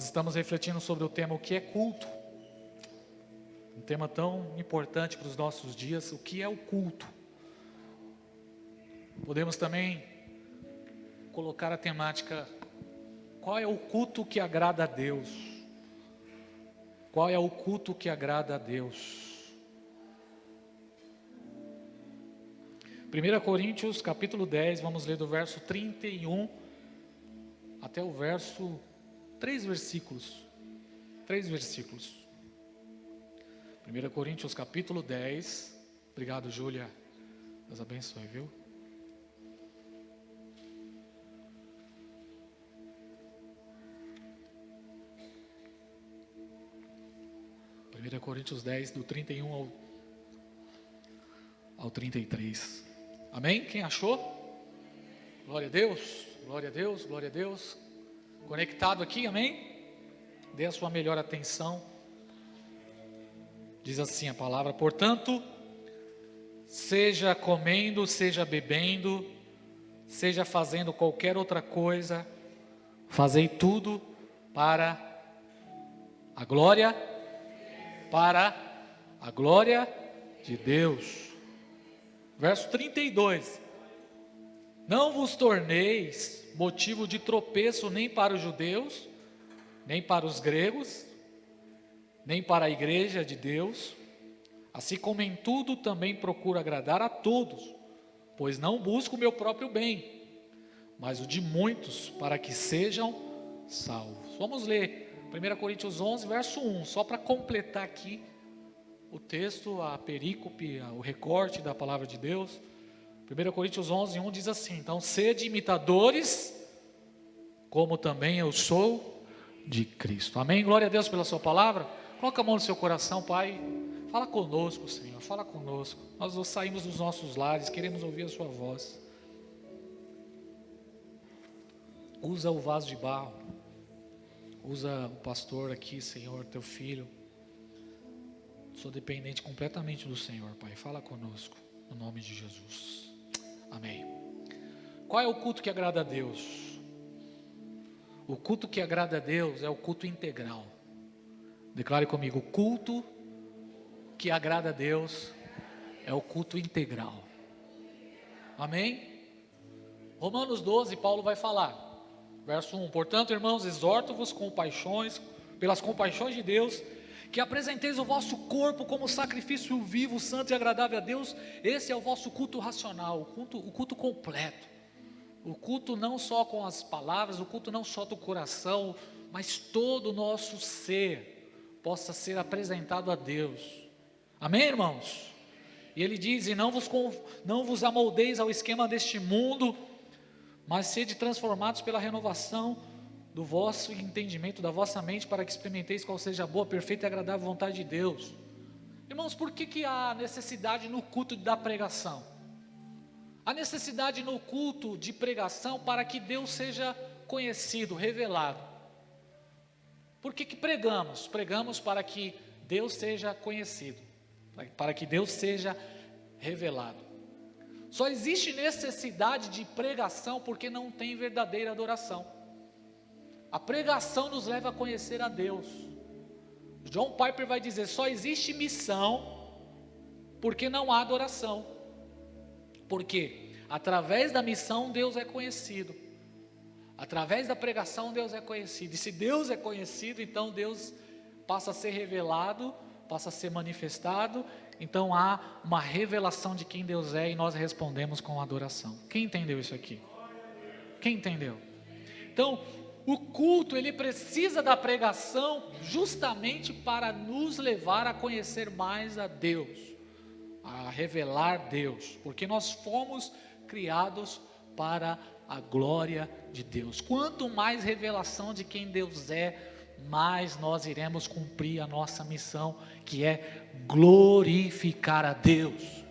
Nós estamos refletindo sobre o tema o que é culto. Um tema tão importante para os nossos dias, o que é o culto. Podemos também colocar a temática, qual é o culto que agrada a Deus? Qual é o culto que agrada a Deus? 1 Coríntios capítulo 10, vamos ler do verso 31 até o verso, 3 versículos. 1 Coríntios capítulo 10, obrigado Júlia, Deus abençoe, viu? Coríntios 10, do 31 ao 33. Amém? Quem achou? Glória a Deus, glória a Deus, glória a Deus. Conectado aqui, amém? Dê a sua melhor atenção. Diz assim a palavra: portanto, seja comendo, seja bebendo, seja fazendo qualquer outra coisa, fazei tudo para a glória de Deus. Verso 32: não vos torneis motivo de tropeço nem para os judeus, nem para os gregos, nem para a igreja de Deus, assim como em tudo também procuro agradar a todos, pois não busco o meu próprio bem, mas o de muitos, para que sejam salvos. Vamos ler 1 Coríntios 11, verso 1, só para completar aqui o texto, a perícope, o recorte da palavra de Deus. 1 Coríntios 11, 1 diz assim: então sede imitadores, como também eu sou de Cristo. Amém? Glória a Deus pela sua palavra. Coloca a mão no seu coração, Pai. Fala conosco, Senhor, fala conosco. Nós saímos dos nossos lares, queremos ouvir a sua voz. Usa o vaso de barro. Usa o pastor aqui, Senhor, teu filho. Sou dependente completamente do Senhor, Pai. Fala conosco, no nome de Jesus. Amém. Qual é o culto que agrada a Deus? O culto que agrada a Deus é o culto integral. Declare comigo: o culto que agrada a Deus é o culto integral. Amém? Romanos 12, Paulo vai falar. Verso 1: portanto, irmãos, exorto-vos pelas compaixões de Deus, que apresenteis o vosso corpo como sacrifício vivo, santo e agradável a Deus. Esse é o vosso culto racional, o culto completo. O culto não só com as palavras, o culto não só do coração, mas todo o nosso ser possa ser apresentado a Deus. Amém, irmãos? E ele diz: e não vos amoldeis ao esquema deste mundo, mas sede transformados pela renovação do vosso entendimento, da vossa mente, para que experimenteis qual seja a boa, perfeita e agradável vontade de Deus. Irmãos, por que há necessidade no culto da pregação? Há necessidade no culto de pregação para que Deus seja conhecido, revelado. Por que pregamos? Pregamos para que Deus seja conhecido, para que Deus seja revelado. Só existe necessidade de pregação porque não tem verdadeira adoração. A pregação nos leva a conhecer a Deus. John Piper vai dizer: só existe missão porque não há adoração. Porque através da missão Deus é conhecido, através da pregação Deus é conhecido. E se Deus é conhecido, então Deus passa a ser revelado, passa a ser manifestado. Então há uma revelação de quem Deus é, e nós respondemos com adoração. Quem entendeu isso aqui? Quem entendeu? Então o culto, ele precisa da pregação justamente para nos levar a conhecer mais a Deus, a revelar Deus, porque nós fomos criados para a glória de Deus. Quanto mais revelação de quem Deus é, mais nós iremos cumprir a nossa missão, que é glorificar a Deus.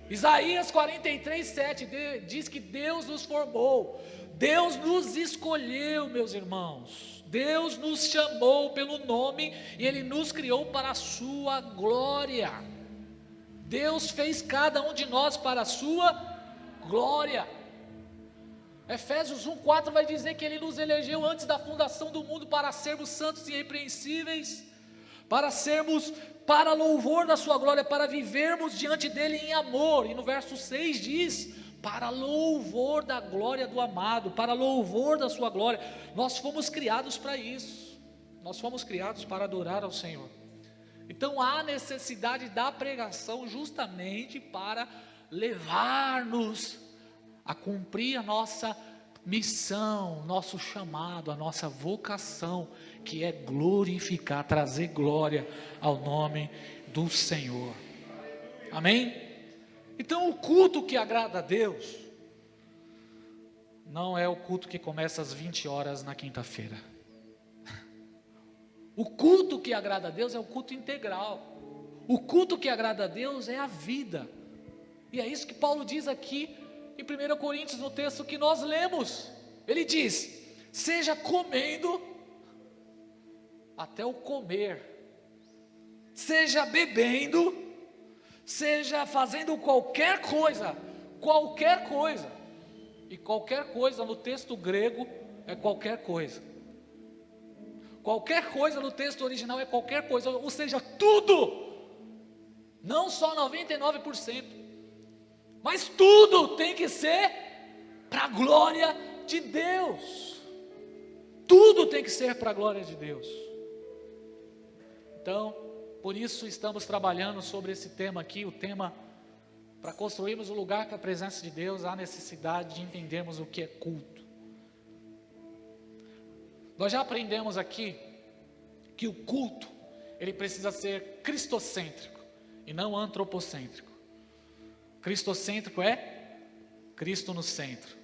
Isaías 43:7 diz que Deus nos formou, Deus nos escolheu, meus irmãos. Deus nos chamou pelo nome e Ele nos criou para a sua glória. Deus fez cada um de nós para a sua glória. Efésios 1:4 vai dizer que Ele nos elegeu antes da fundação do mundo para sermos santos e irrepreensíveis, para louvor da sua glória, para vivermos diante dEle em amor. E no verso 6 diz, para louvor da glória do amado, para louvor da sua glória. Nós fomos criados para isso, nós fomos criados para adorar ao Senhor. Então há necessidade da pregação justamente para levar-nos a cumprir a nossa missão, nosso chamado, a nossa vocação, que é glorificar, trazer glória ao nome do Senhor. Amém? Então o culto que agrada a Deus não é o culto que começa às 20 horas na quinta-feira. O culto que agrada a Deus é o culto integral. O culto que agrada a Deus é a vida. E é isso que Paulo diz aqui em 1 Coríntios, no texto que nós lemos. Ele diz, seja comendo até o comer, seja bebendo, seja fazendo qualquer coisa, e qualquer coisa no texto grego é qualquer coisa. Qualquer coisa no texto original é qualquer coisa, ou seja, tudo, não só 99%, mas tudo tem que ser para a glória de Deus. Tudo tem que ser para a glória de Deus. Então, por isso estamos trabalhando sobre esse tema aqui, o tema, para construirmos um lugar para a presença de Deus, há necessidade de entendermos o que é culto. Nós já aprendemos aqui que o culto, ele precisa ser cristocêntrico e não antropocêntrico. Cristocêntrico é Cristo no centro.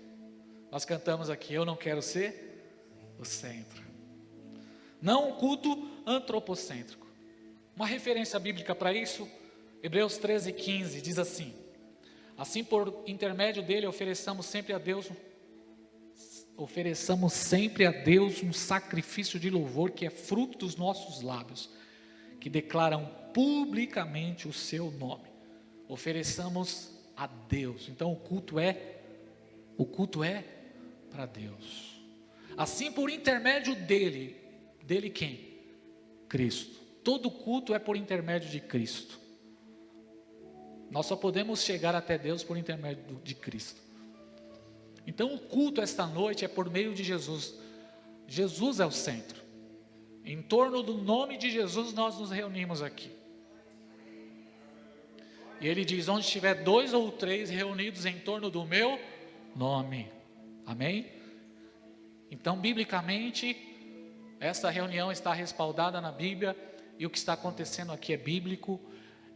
Nós cantamos aqui, eu não quero ser o centro. Não um culto antropocêntrico. Uma referência bíblica para isso, Hebreus 13:15 diz assim: assim por intermédio dele ofereçamos sempre a Deus um sacrifício de louvor que é fruto dos nossos lábios, que declaram publicamente o seu nome. Ofereçamos a Deus. Então o culto é para Deus. Assim por intermédio dele quem? Cristo. Todo culto é por intermédio de Cristo. Nós só podemos chegar até Deus por intermédio de Cristo. Então o culto esta noite é por meio de Jesus. Jesus é o centro. Em torno do nome de Jesus nós nos reunimos aqui. E ele diz, onde estiver 2 ou 3 reunidos em torno do meu nome. Amém? Então biblicamente, essa reunião está respaldada na Bíblia. E o que está acontecendo aqui é bíblico.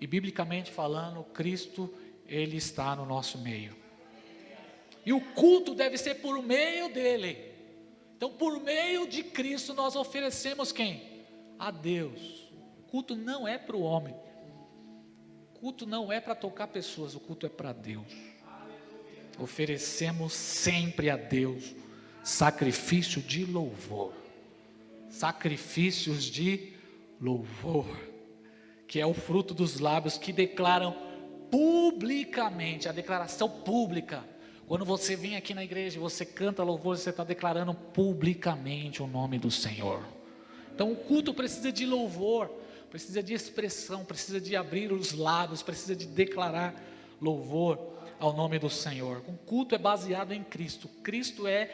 E biblicamente falando, Cristo, Ele está no nosso meio. E o culto deve ser por meio dele. Então por meio de Cristo nós oferecemos quem? A Deus. O culto não é para o homem. O culto não é para tocar pessoas, o culto é para Deus. Oferecemos sempre a Deus sacrifício de louvor. Sacrifícios de louvor, que é o fruto dos lábios que declaram publicamente, a declaração pública. Quando você vem aqui na igreja, você canta louvor, você está declarando publicamente o nome do Senhor. Então o culto precisa de louvor, precisa de expressão, precisa de abrir os lábios, precisa de declarar louvor ao nome do Senhor. O culto é baseado em Cristo. Cristo é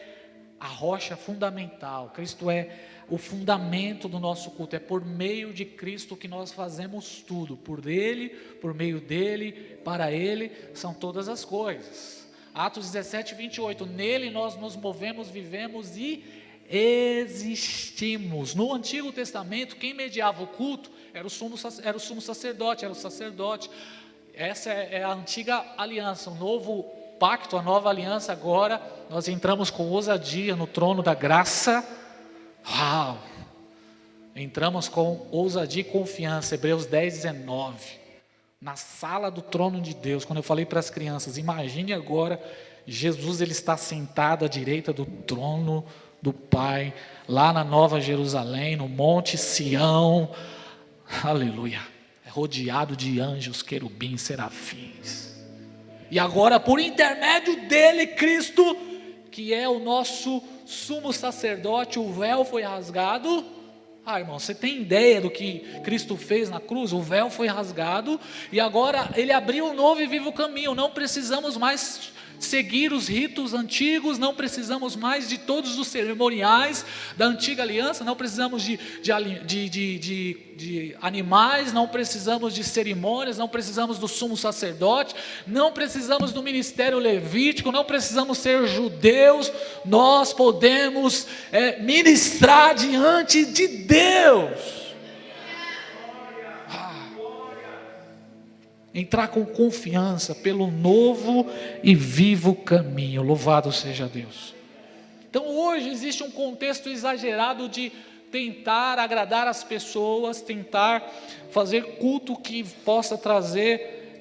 a rocha fundamental. Cristo é o fundamento do nosso culto. É por meio de Cristo que nós fazemos tudo. Por Ele, por meio dEle, para Ele, são todas as coisas. Atos 17:28. Nele nós nos movemos, vivemos e existimos. No Antigo Testamento, quem mediava o culto era o sumo sacerdote, era o sacerdote. Essa é a antiga aliança. O novo pacto, a nova aliança, agora nós entramos com ousadia no trono da graça. Uau! Entramos com ousadia e confiança. Hebreus 10:19. Na sala do trono de Deus. Quando eu falei para as crianças, imagine agora Jesus, ele está sentado à direita do trono do Pai, lá na Nova Jerusalém, no Monte Sião. Aleluia! Rodeado de anjos, querubins, serafins. E agora, por intermédio dele, Cristo, que é o nosso sumo sacerdote, o véu foi rasgado. Irmão, você tem ideia do que Cristo fez na cruz? O véu foi rasgado e agora Ele abriu um novo e vivo caminho. Não precisamos mais seguir os ritos antigos, não precisamos mais de todos os cerimoniais da antiga aliança, não precisamos de animais, não precisamos de cerimônias, não precisamos do sumo sacerdote, não precisamos do ministério levítico, não precisamos ser judeus, nós podemos ministrar diante de Deus. Entrar com confiança pelo novo e vivo caminho. Louvado seja Deus. Então hoje existe um contexto exagerado de tentar agradar as pessoas, tentar fazer culto que possa trazer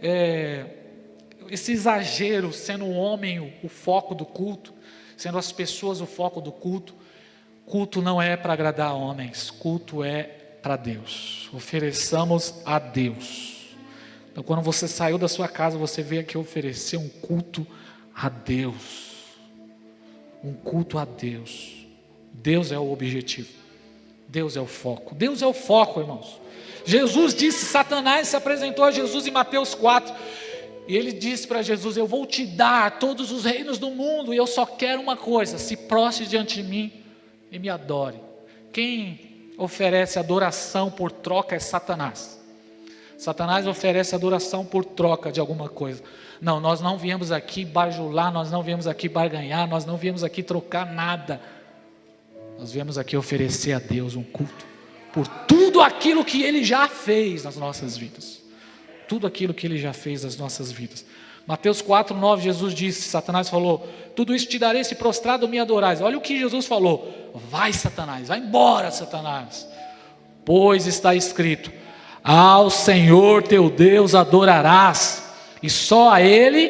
esse exagero, sendo o homem o foco do culto, sendo as pessoas o foco do culto. Culto não é para agradar homens, culto é para Deus. Ofereçamos a Deus. Então, quando você saiu da sua casa, você veio aqui oferecer um culto a Deus. Um culto a Deus. Deus é o objetivo. Deus é o foco. Deus é o foco, irmãos. Jesus disse, Satanás se apresentou a Jesus em Mateus 4. E ele disse para Jesus, eu vou te dar todos os reinos do mundo e eu só quero uma coisa, se prostre diante de mim e me adore. Quem oferece adoração por troca é Satanás. Satanás oferece adoração por troca de alguma coisa. Não, nós não viemos aqui bajular, nós não viemos aqui barganhar, nós não viemos aqui trocar nada. Nós viemos aqui oferecer a Deus um culto por tudo aquilo que Ele já fez nas nossas vidas. Tudo aquilo que Ele já fez nas nossas vidas. Mateus 4:9, Jesus disse, Satanás falou, tudo isso te darei se prostrado me adorais. Olha o que Jesus falou, vai Satanás, vai embora Satanás, pois está escrito, ao Senhor teu Deus adorarás, e só a Ele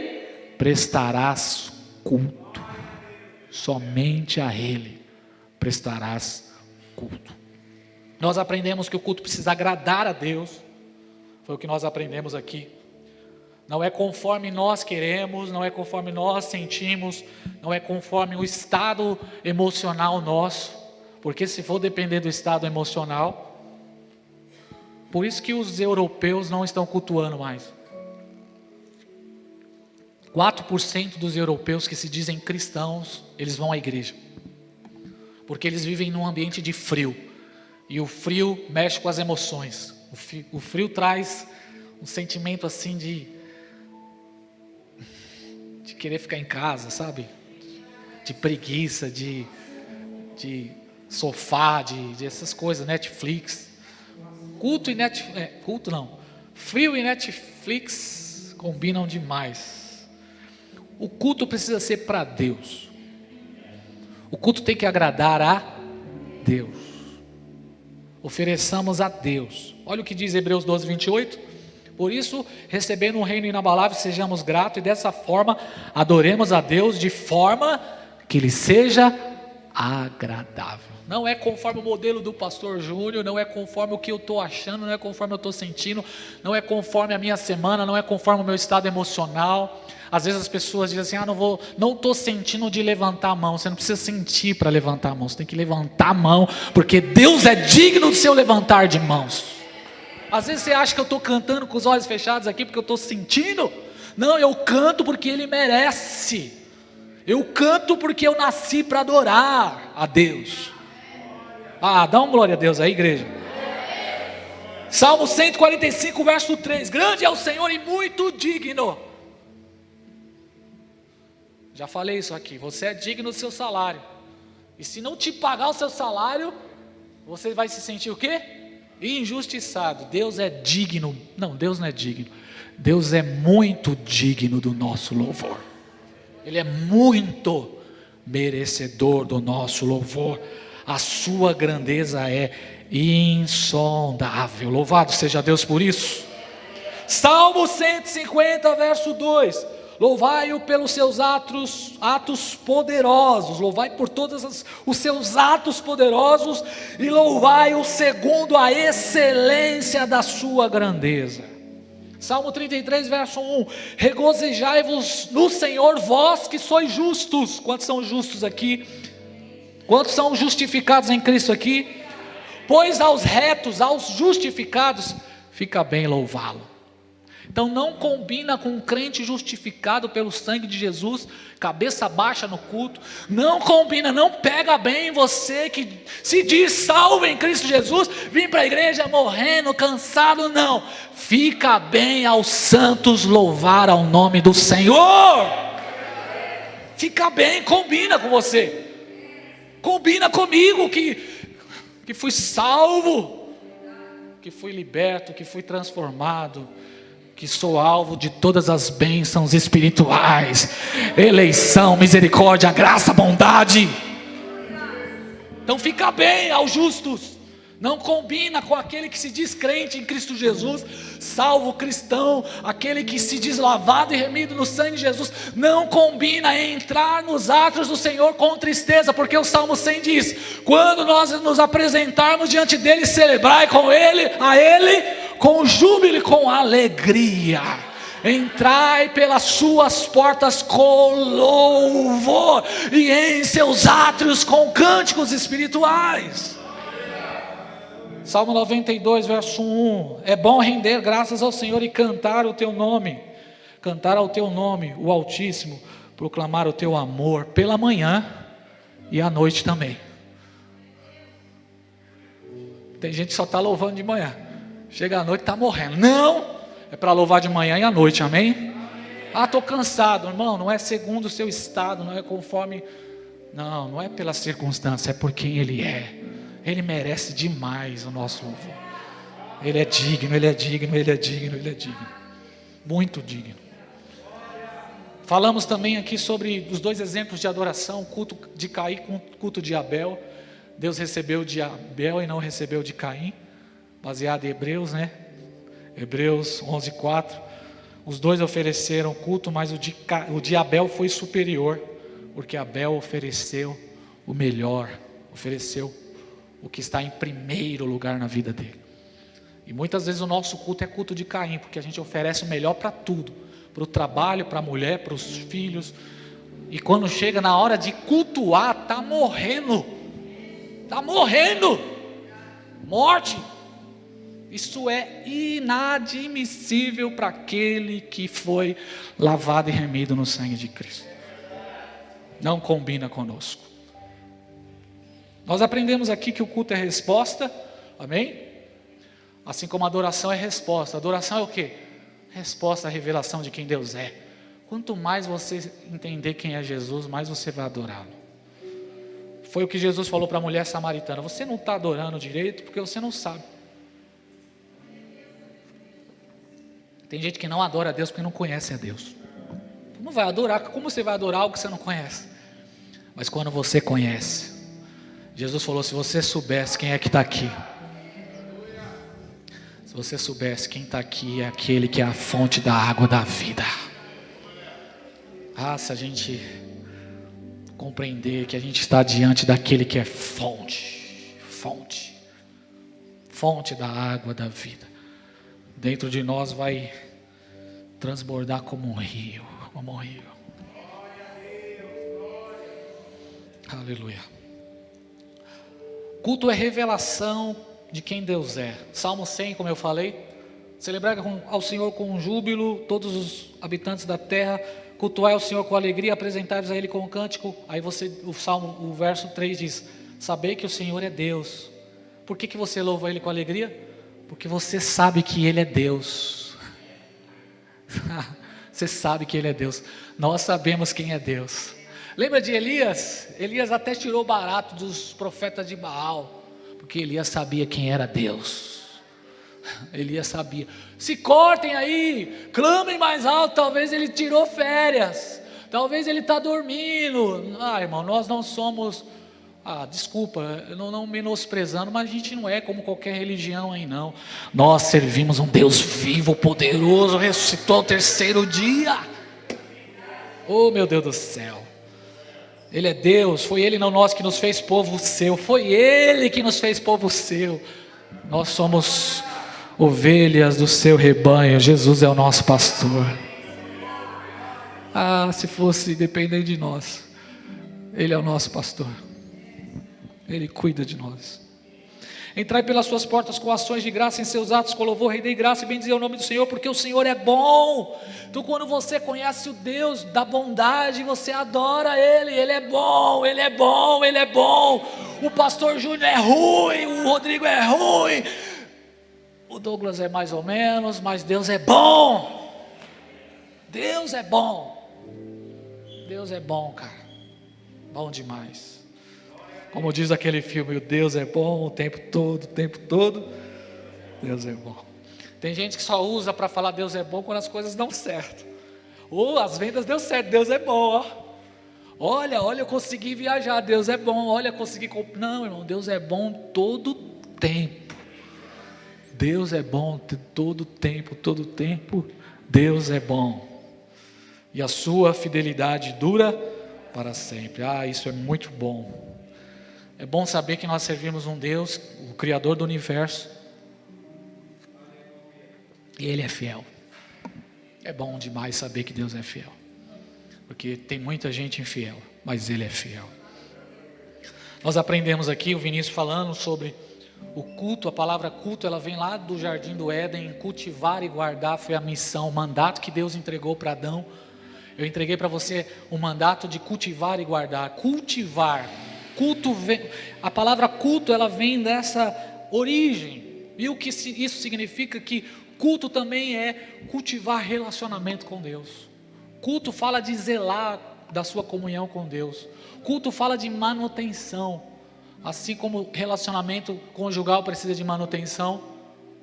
prestarás culto. Somente a Ele prestarás culto. Nós aprendemos que o culto precisa agradar a Deus. Foi o que nós aprendemos aqui. Não é conforme nós queremos, não é conforme nós sentimos, não é conforme o estado emocional nosso. Porque se for depender do estado emocional, por isso que os europeus não estão cultuando mais. 4% dos europeus que se dizem cristãos, eles vão à igreja. Porque eles vivem num ambiente de frio. E o frio mexe com as emoções. O frio traz um sentimento assim de querer ficar em casa, sabe? De preguiça, de sofá, de essas coisas, Netflix. Frio e Netflix combinam demais. O culto precisa ser para Deus. O culto tem que agradar a Deus. Ofereçamos a Deus. Olha o que diz Hebreus 12:28. Por isso, recebendo um reino inabalável, sejamos gratos e dessa forma adoremos a Deus de forma que lhe seja agradável. Não é conforme o modelo do pastor Júnior, não é conforme o que eu estou achando, não é conforme eu estou sentindo, não é conforme a minha semana, não é conforme o meu estado emocional. Às vezes as pessoas dizem assim, não estou sentindo de levantar a mão. Você não precisa sentir para levantar a mão, você tem que levantar a mão, porque Deus é digno do seu levantar de mãos. Às vezes você acha que eu estou cantando com os olhos fechados aqui porque eu estou sentindo. Não, eu canto porque Ele merece. Eu canto porque eu nasci para adorar a Deus. Dá um glória a Deus aí, igreja. Salmo 145, verso 3. Grande é o Senhor e muito digno. Já falei isso aqui. Você é digno do seu salário. E se não te pagar o seu salário, você vai se sentir o quê? Injustiçado. Deus é digno. Não, Deus não é digno. Deus é muito digno do nosso louvor. Ele é muito merecedor do nosso louvor. A sua grandeza é insondável. Louvado seja Deus por isso. Salmo 150, verso 2. Louvai-o pelos seus atos poderosos. Louvai por todos os seus atos poderosos. E louvai-o segundo a excelência da sua grandeza. Salmo 33, verso 1: regozijai-vos no Senhor, vós que sois justos. Quantos são justos aqui? Quantos são justificados em Cristo aqui? Pois aos retos, aos justificados, fica bem louvá-lo. Então não combina com um crente justificado pelo sangue de Jesus, cabeça baixa no culto. Não combina, não pega bem você que se diz salvo em Cristo Jesus, vir para a igreja morrendo, cansado, não. Fica bem aos santos louvar ao nome do Senhor. Fica bem, combina com você. Combina comigo que fui salvo, que fui liberto, que fui transformado, que sou alvo de todas as bênçãos espirituais, eleição, misericórdia, graça, bondade. Então fica bem aos justos. Não combina com aquele que se diz crente em Cristo Jesus, salvo cristão, aquele que se diz lavado e remido no sangue de Jesus. Não combina entrar nos átrios do Senhor com tristeza, porque o Salmo 100 diz: quando nós nos apresentarmos diante dele, celebrai com ele, a ele, com júbilo e com alegria. Entrai pelas suas portas com louvor, e em seus átrios com cânticos espirituais. Salmo 92, verso 1: é bom render graças ao Senhor e cantar o teu nome, cantar ao teu nome, o Altíssimo, proclamar o teu amor pela manhã e à noite também. Tem gente que só está louvando de manhã, chega à noite e está morrendo. Não, é para louvar de manhã e à noite, amém? Ah, estou cansado, irmão, não é segundo o seu estado, não é conforme, não é pela circunstância, é por quem Ele é. Ele merece demais o nosso louvor. Ele é digno, Ele é digno, Ele é digno, Ele é digno. Muito digno. Falamos também aqui sobre os dois exemplos de adoração: culto de Caim com culto de Abel. Deus recebeu de Abel e não recebeu de Caim, baseado em Hebreus, né? Hebreus 11:4. Os dois ofereceram culto, mas o de Abel foi superior, porque Abel ofereceu o melhor, ofereceu o que está em primeiro lugar na vida dele. E muitas vezes o nosso culto é culto de Caim, porque a gente oferece o melhor para tudo, para o trabalho, para a mulher, para os filhos, e quando chega na hora de cultuar, está morrendo, morte. Isso é inadmissível para aquele que foi lavado e remido no sangue de Cristo. Não combina conosco. Nós aprendemos aqui que o culto é resposta, amém? Assim como a adoração é resposta. A adoração é o quê? Resposta à revelação de quem Deus é. Quanto mais você entender quem é Jesus, mais você vai adorá-lo. Foi o que Jesus falou para a mulher samaritana: você não está adorando direito porque você não sabe. Tem gente que não adora a Deus porque não conhece a Deus. Não vai adorar, como você vai adorar algo que você não conhece? Mas quando você conhece, Jesus falou: se você soubesse quem é que está aqui, se você soubesse quem está aqui, é aquele que é a fonte da água da vida. Ah, se a gente compreender que a gente está diante daquele que é fonte da água da vida, dentro de nós vai transbordar como um rio, Aleluia. Culto é revelação de quem Deus é. Salmo 100, como eu falei: celebrar ao Senhor com júbilo todos os habitantes da terra, cultuar ao Senhor com alegria, apresentar-vos a Ele com um cântico. Aí o verso 3 diz: saber que o Senhor é Deus. Por que você louva Ele com alegria? Porque você sabe que Ele é Deus. Você sabe que Ele é Deus. Nós sabemos quem é Deus. Lembra de Elias? Elias até tirou barato dos profetas de Baal, porque Elias sabia quem era Deus. Elias sabia. Se cortem aí, clamem mais alto. Talvez ele tirou férias, talvez ele está dormindo. Irmão, nós não somos, desculpa, não menosprezando, mas a gente não é como qualquer religião aí não. Nós servimos um Deus vivo, poderoso, ressuscitou ao terceiro dia. Oh, meu Deus do céu. Ele é Deus, foi Ele, não nós, que nos fez povo seu. Foi Ele que nos fez povo seu. Nós somos ovelhas do seu rebanho. Jesus é o nosso pastor. Ah, se fosse depender de nós, Ele é o nosso pastor. Ele cuida de nós. Entrai pelas suas portas com ações de graça, em seus atos com louvor, rendei graça e bendizer o nome do Senhor, porque o Senhor é bom. Então quando você conhece o Deus da bondade, você adora Ele. Ele é bom, Ele é bom, Ele é bom. O pastor Júnior é ruim, o Rodrigo é ruim, o Douglas é mais ou menos, mas Deus é bom. Deus é bom. Deus é bom, cara. Bom demais. Como diz aquele filme, o Deus é bom o tempo todo, Deus é bom. Tem gente que só usa para falar Deus é bom quando as coisas dão certo. Ou as vendas deu certo, Deus é bom, ó. Olha, eu consegui viajar, Deus é bom. Olha, consegui comprar. Não, irmão, Deus é bom todo tempo. Deus é bom todo tempo, Deus é bom. E a sua fidelidade dura para sempre. Ah, isso é muito bom. É bom saber que nós servimos um Deus, o Criador do universo, e Ele é fiel. É bom demais saber que Deus é fiel, porque tem muita gente infiel, mas Ele é fiel. Nós aprendemos aqui, o Vinícius falando sobre o culto. A palavra culto, ela vem lá do jardim do Éden. Cultivar e guardar foi a missão, o mandato que Deus entregou para Adão. Eu entreguei para você o mandato de cultivar e guardar. Cultivar, culto vem, a palavra culto, ela vem dessa origem. E o que isso significa? Que culto também é cultivar relacionamento com Deus. Culto fala de zelar da sua comunhão com Deus. Culto fala de manutenção. Assim como relacionamento conjugal precisa de manutenção,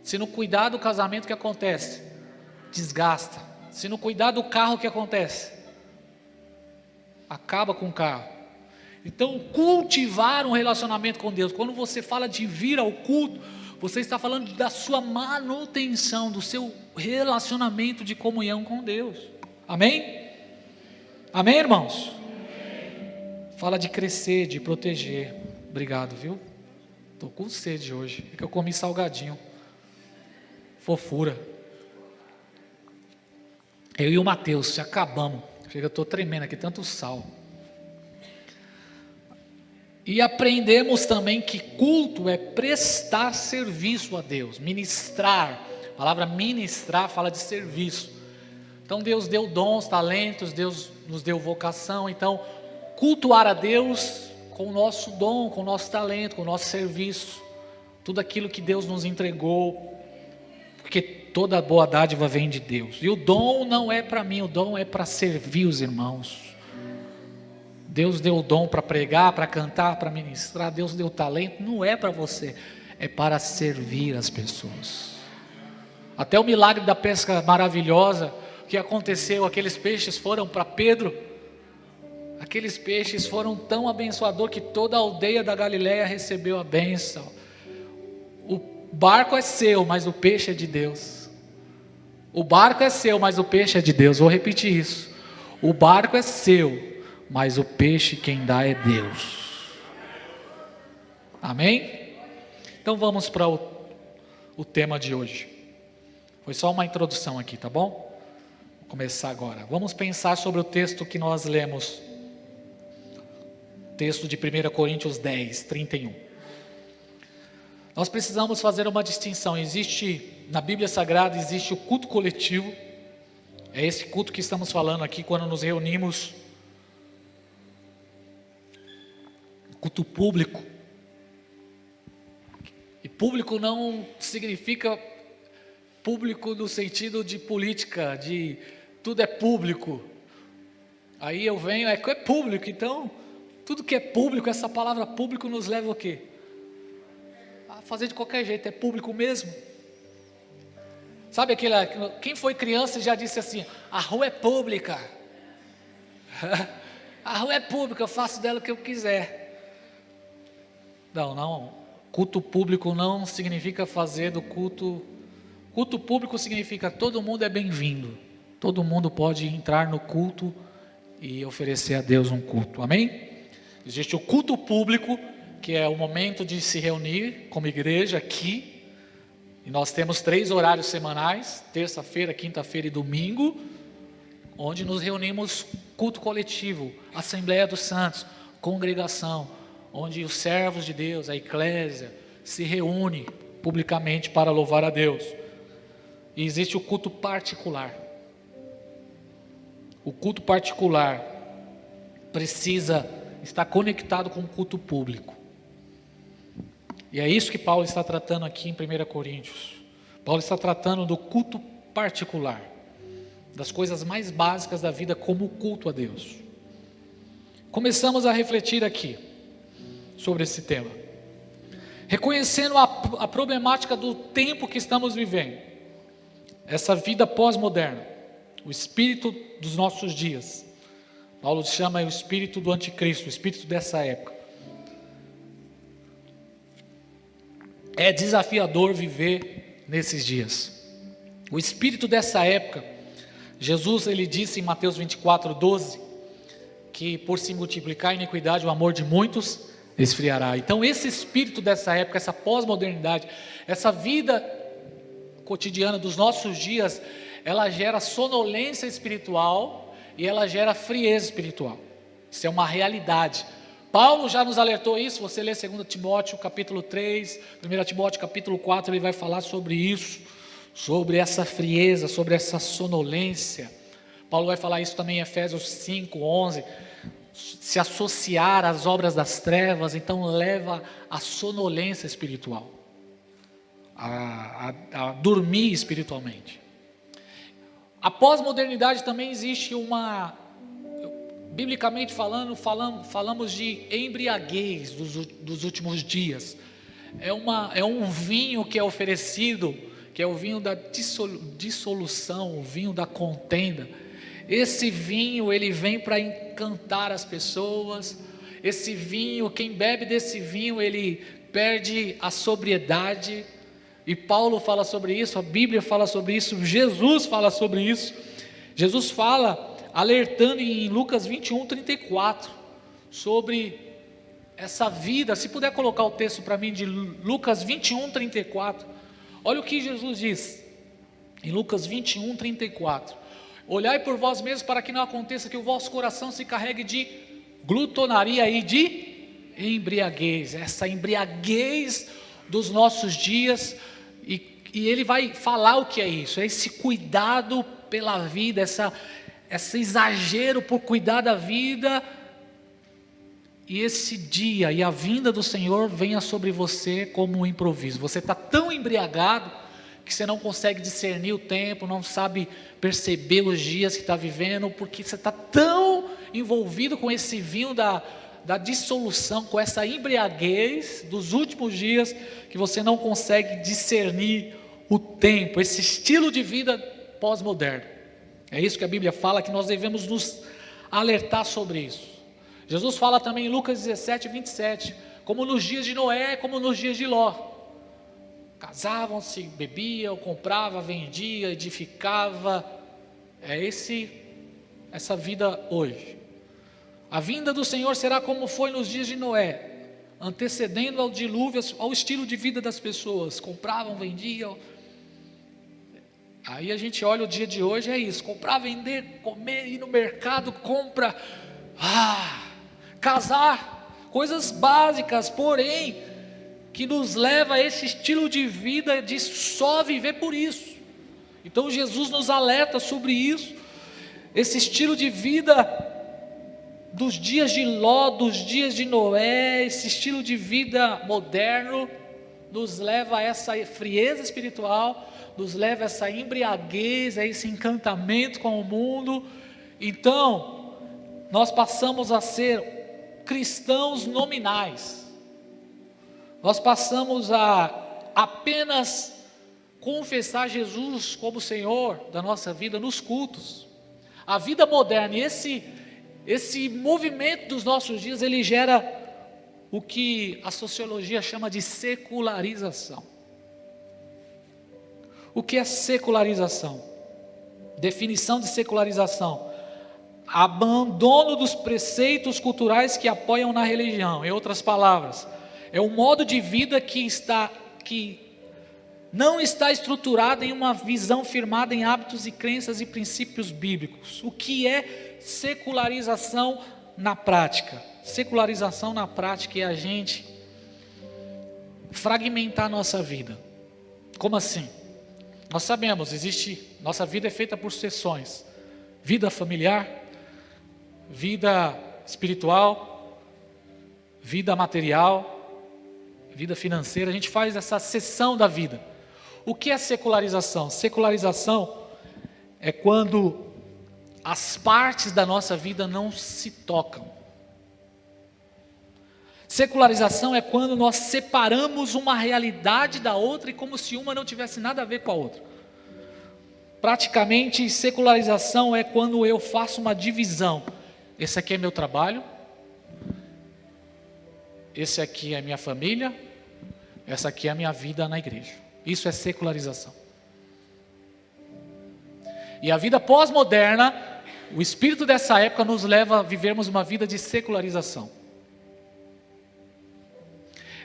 se não cuidar do casamento, o que acontece? Desgasta. Se não cuidar do carro, o que acontece? Acaba com o carro. Então, cultivar um relacionamento com Deus, quando você fala de vir ao culto, você está falando da sua manutenção, do seu relacionamento de comunhão com Deus. Amém? Amém, irmãos? Fala de crescer, de proteger. Obrigado, viu? Estou com sede hoje, é que eu comi salgadinho. Fofura. Eu e o Mateus, se acabamos. Chega, eu estou tremendo aqui, tanto sal. E aprendemos também que culto é prestar serviço a Deus, ministrar. A palavra ministrar fala de serviço. Então Deus deu dons, talentos, Deus nos deu vocação. Então, cultuar a Deus com o nosso dom, com o nosso talento, com o nosso serviço, tudo aquilo que Deus nos entregou, porque toda boa dádiva vem de Deus. E o dom não é para mim, o dom é para servir os irmãos. Deus deu o dom para pregar, para cantar, para ministrar. Deus deu o talento, não é para você, é para servir as pessoas. Até o milagre da pesca maravilhosa que aconteceu, aqueles peixes foram para Pedro. Aqueles peixes foram tão abençoadores que toda a aldeia da Galileia recebeu a bênção. O barco é seu, mas o peixe é de Deus. O barco é seu, mas o peixe é de Deus. Vou repetir isso. O barco é seu, mas o peixe quem dá é Deus. Amém? Então vamos para o tema de hoje. Foi só uma introdução aqui, tá bom? Vou começar agora. Vamos pensar sobre o texto que nós lemos. Texto de 1 Coríntios 10, 31. Nós precisamos fazer uma distinção. Existe, na Bíblia Sagrada, existe o culto coletivo. É esse culto que estamos falando aqui quando nos reunimos. Culto público. E público não significa público no sentido de política, de tudo é público. Aí eu venho, é público, então tudo que é público, essa palavra público nos leva o quê? A fazer de qualquer jeito, é público mesmo. Sabe quem foi criança já disse assim, a rua é pública. A rua é pública, eu faço dela o que eu quiser. Não, culto público não significa fazer do culto. Culto público significa todo mundo é bem-vindo. Todo mundo pode entrar no culto e oferecer a Deus um culto, amém? Existe o culto público, que é o momento de se reunir como igreja aqui, E nós temos 3 horários semanais, terça-feira, quinta-feira e domingo, onde nos reunimos culto coletivo, Assembleia dos Santos, congregação, onde os servos de Deus, a eclésia, se reúne publicamente para louvar a Deus. E existe o culto particular. O culto particular precisa estar conectado com o culto público. E é isso que Paulo está tratando aqui em 1 Coríntios. Paulo está tratando do culto particular, das coisas mais básicas da vida, como o culto a Deus. Começamos a refletir aqui sobre esse tema, reconhecendo a problemática do tempo que estamos vivendo, essa vida pós-moderna, o espírito dos nossos dias. Paulo chama o espírito do anticristo, o espírito dessa época. É desafiador viver nesses dias. O espírito dessa época, Jesus ele disse em Mateus 24:12, que por se multiplicar a iniquidade, o amor de muitos esfriará. Então esse espírito dessa época, essa pós-modernidade, essa vida cotidiana dos nossos dias, ela gera sonolência espiritual e ela gera frieza espiritual. Isso é uma realidade. Paulo já nos alertou isso. Você lê 2 Timóteo capítulo 3, 1 Timóteo capítulo 4, ele vai falar sobre isso, sobre essa frieza, sobre essa sonolência. Paulo vai falar isso também em Efésios 5:11, se associar às obras das trevas, então leva à sonolência espiritual, a dormir espiritualmente. A pós-modernidade também existe biblicamente falando, falamos de embriaguez dos últimos dias. É um vinho que é oferecido, que é o vinho da dissolução, o vinho da contenda. Esse vinho, ele vem para encantar as pessoas. Esse vinho, quem bebe desse vinho, ele perde a sobriedade. E Paulo fala sobre isso, a Bíblia fala sobre isso, Jesus fala sobre isso. Jesus fala, alertando em Lucas 21:34, sobre essa vida. Se puder colocar o texto para mim de Lucas 21:34, olha o que Jesus diz, em Lucas 21:34, olhai por vós mesmos para que não aconteça que o vosso coração se carregue de glutonaria e de embriaguez, essa embriaguez dos nossos dias, e ele vai falar o que é isso, é esse cuidado pela vida, esse exagero por cuidar da vida, e esse dia e a vinda do Senhor venha sobre você como um improviso. Você está tão embriagado que você não consegue discernir o tempo, não sabe perceber os dias que está vivendo, porque você está tão envolvido com esse vinho da dissolução, com essa embriaguez dos últimos dias, que você não consegue discernir o tempo, esse estilo de vida pós-moderno. É isso que a Bíblia fala, que nós devemos nos alertar sobre isso. Jesus fala também em Lucas 17:27, como nos dias de Noé, como nos dias de Ló. Casavam-se, bebiam, comprava, vendia, edificava. É essa vida hoje. A vinda do Senhor será como foi nos dias de Noé, antecedendo ao dilúvio, ao estilo de vida das pessoas. Compravam, vendiam. Aí a gente olha o dia de hoje, é isso: comprar, vender, comer, ir no mercado, compra, casar, coisas básicas, porém, que nos leva a esse estilo de vida de só viver por isso. Então Jesus nos alerta sobre isso, esse estilo de vida dos dias de Ló, dos dias de Noé, esse estilo de vida moderno, nos leva a essa frieza espiritual, nos leva a essa embriaguez, a esse encantamento com o mundo. Então, nós passamos a ser cristãos nominais, nós passamos a apenas confessar Jesus como Senhor da nossa vida nos cultos. A vida moderna, e esse movimento dos nossos dias, ele gera o que a sociologia chama de secularização. O que é secularização? Definição de secularização: abandono dos preceitos culturais que apoiam na religião. Em outras palavras, é um modo de vida que não está estruturada em uma visão firmada em hábitos e crenças e princípios bíblicos. O que é secularização na prática? Secularização na prática é a gente fragmentar a nossa vida. Como assim? Nós sabemos, nossa vida é feita por seções: vida familiar, vida espiritual, vida material, vida financeira. A gente faz essa seção da vida. O que é secularização? Secularização é quando as partes da nossa vida não se tocam. Secularização é quando nós separamos uma realidade da outra e como se uma não tivesse nada a ver com a outra. Praticamente, secularização é quando eu faço uma divisão. Esse aqui é meu trabalho, esse aqui é minha família, essa aqui é a minha vida na igreja. Isso é secularização. E a vida pós-moderna, o espírito dessa época nos leva a vivermos uma vida de secularização.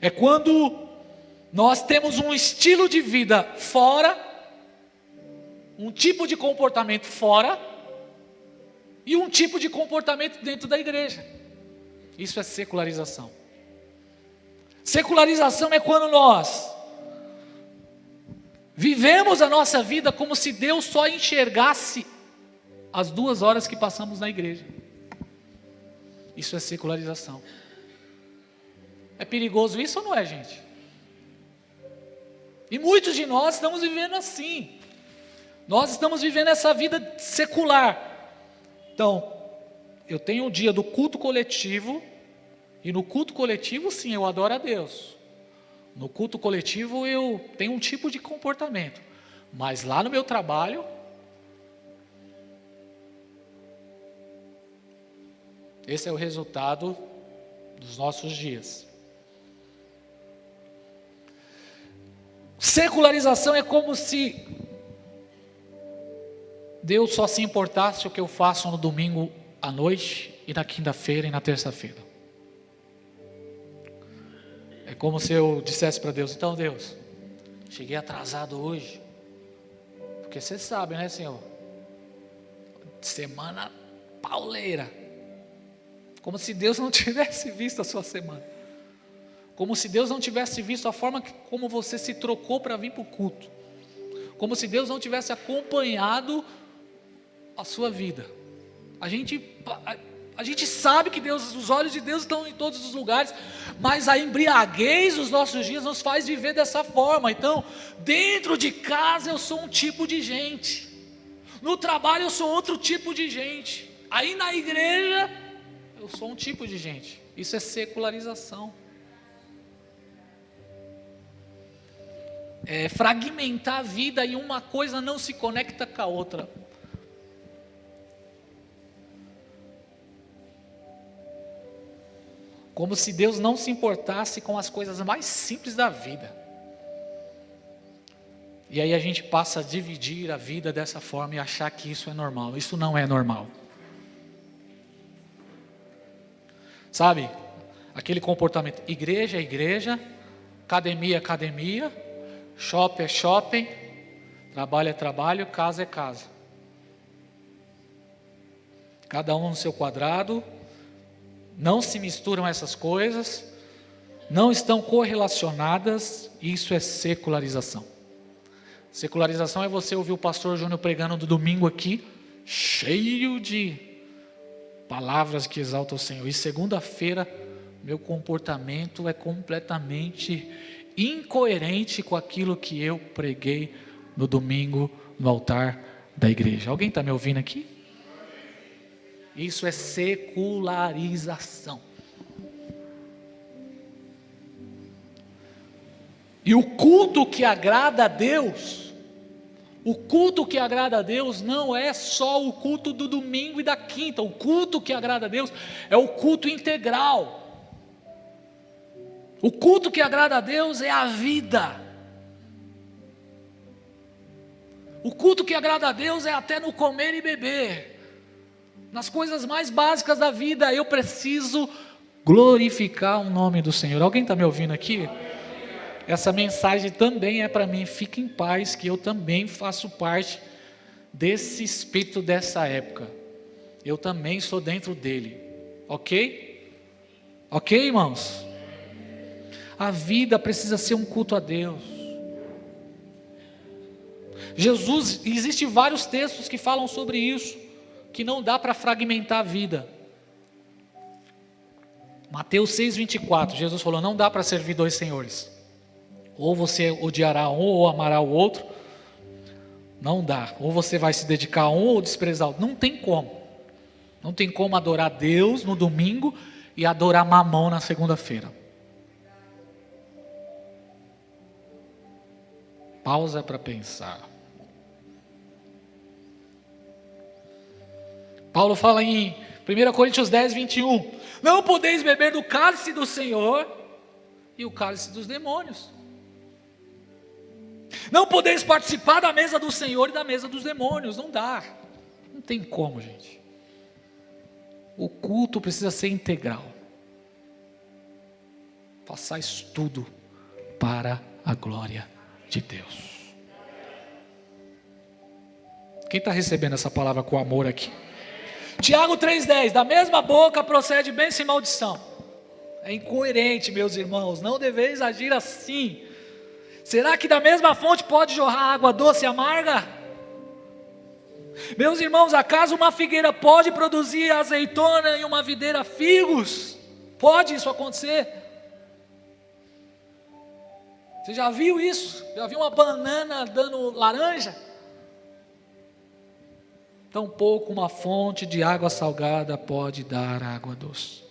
É quando nós temos um estilo de vida fora, um tipo de comportamento fora e um tipo de comportamento dentro da igreja. Isso é secularização. Secularização é quando nós vivemos a nossa vida como se Deus só enxergasse as 2 horas que passamos na igreja. Isso é secularização. É perigoso isso ou não é, gente? E muitos de nós estamos vivendo assim. Nós estamos vivendo essa vida secular. Então, eu tenho um dia do culto coletivo, e no culto coletivo, sim, eu adoro a Deus. No culto coletivo eu tenho um tipo de comportamento. Mas lá no meu trabalho, esse é o resultado dos nossos dias. Secularização é como se Deus só se importasse o que eu faço no domingo à noite e na quinta-feira e na terça-feira. É como se eu dissesse para Deus: então Deus, cheguei atrasado hoje, porque você sabe, né, Senhor? Semana pauleira. Como se Deus não tivesse visto a sua semana. Como se Deus não tivesse visto a forma como você se trocou para vir para o culto. Como se Deus não tivesse acompanhado a sua vida. A gente sabe que Deus, os olhos de Deus estão em todos os lugares, mas a embriaguez dos nossos dias nos faz viver dessa forma. Então, dentro de casa eu sou um tipo de gente, no trabalho eu sou outro tipo de gente, aí na igreja eu sou um tipo de gente. Isso é secularização. É fragmentar a vida e uma coisa não se conecta com a outra. Como se Deus não se importasse com as coisas mais simples da vida. E aí a gente passa a dividir a vida dessa forma e achar que isso é normal. Isso não é normal. Sabe? Aquele comportamento: igreja é igreja, academia é academia, shopping é shopping, trabalho é trabalho, casa é casa. Cada um no seu quadrado. Não se misturam essas coisas, não estão correlacionadas. Isso é secularização. Secularização é você ouvir o pastor Júnior pregando no domingo aqui, cheio de palavras que exaltam o Senhor, e segunda-feira meu comportamento é completamente incoerente com aquilo que eu preguei no domingo no altar da igreja. Alguém está me ouvindo aqui? Isso é secularização. E o culto que agrada a Deus, não é só o culto do domingo e da quinta. O culto que agrada a Deus é o culto integral. O culto que agrada a Deus é a vida. O culto que agrada a Deus é até no comer e beber. Nas coisas mais básicas da vida, eu preciso glorificar o nome do Senhor. Alguém está me ouvindo aqui? essa mensagem também é para mim. Fique em paz, que eu também faço parte desse espírito dessa época. Eu também estou dentro dele. Ok? Ok, irmãos? A vida precisa ser um culto a Deus. Jesus, existem vários textos que falam sobre isso, que não dá para fragmentar a vida. Mateus 6,24, Jesus falou, não dá para servir dois senhores. Ou você odiará um ou amará o outro. Não dá. Ou você vai se dedicar a um ou desprezar o outro. Não tem como. Não tem como adorar Deus no domingo e adorar Mamão na segunda-feira. Pausa para pensar. Paulo fala em 1 Coríntios 10, 21. Não podeis beber do cálice do Senhor e o cálice dos demônios. Não podeis participar da mesa do Senhor e da mesa dos demônios. Não dá. Não tem como, gente. O culto precisa ser integral. Façais tudo para a glória de Deus. Quem está recebendo essa palavra com amor aqui? Tiago 3,10, da mesma boca procede bênção e maldição. É incoerente, meus irmãos, não deveis agir assim. Será que da mesma fonte pode jorrar água doce e amarga? Meus irmãos, acaso uma figueira pode produzir azeitona e uma videira figos? Pode isso acontecer? Você já viu isso? Já viu uma banana dando laranja? Tampouco uma fonte de água salgada pode dar água doce.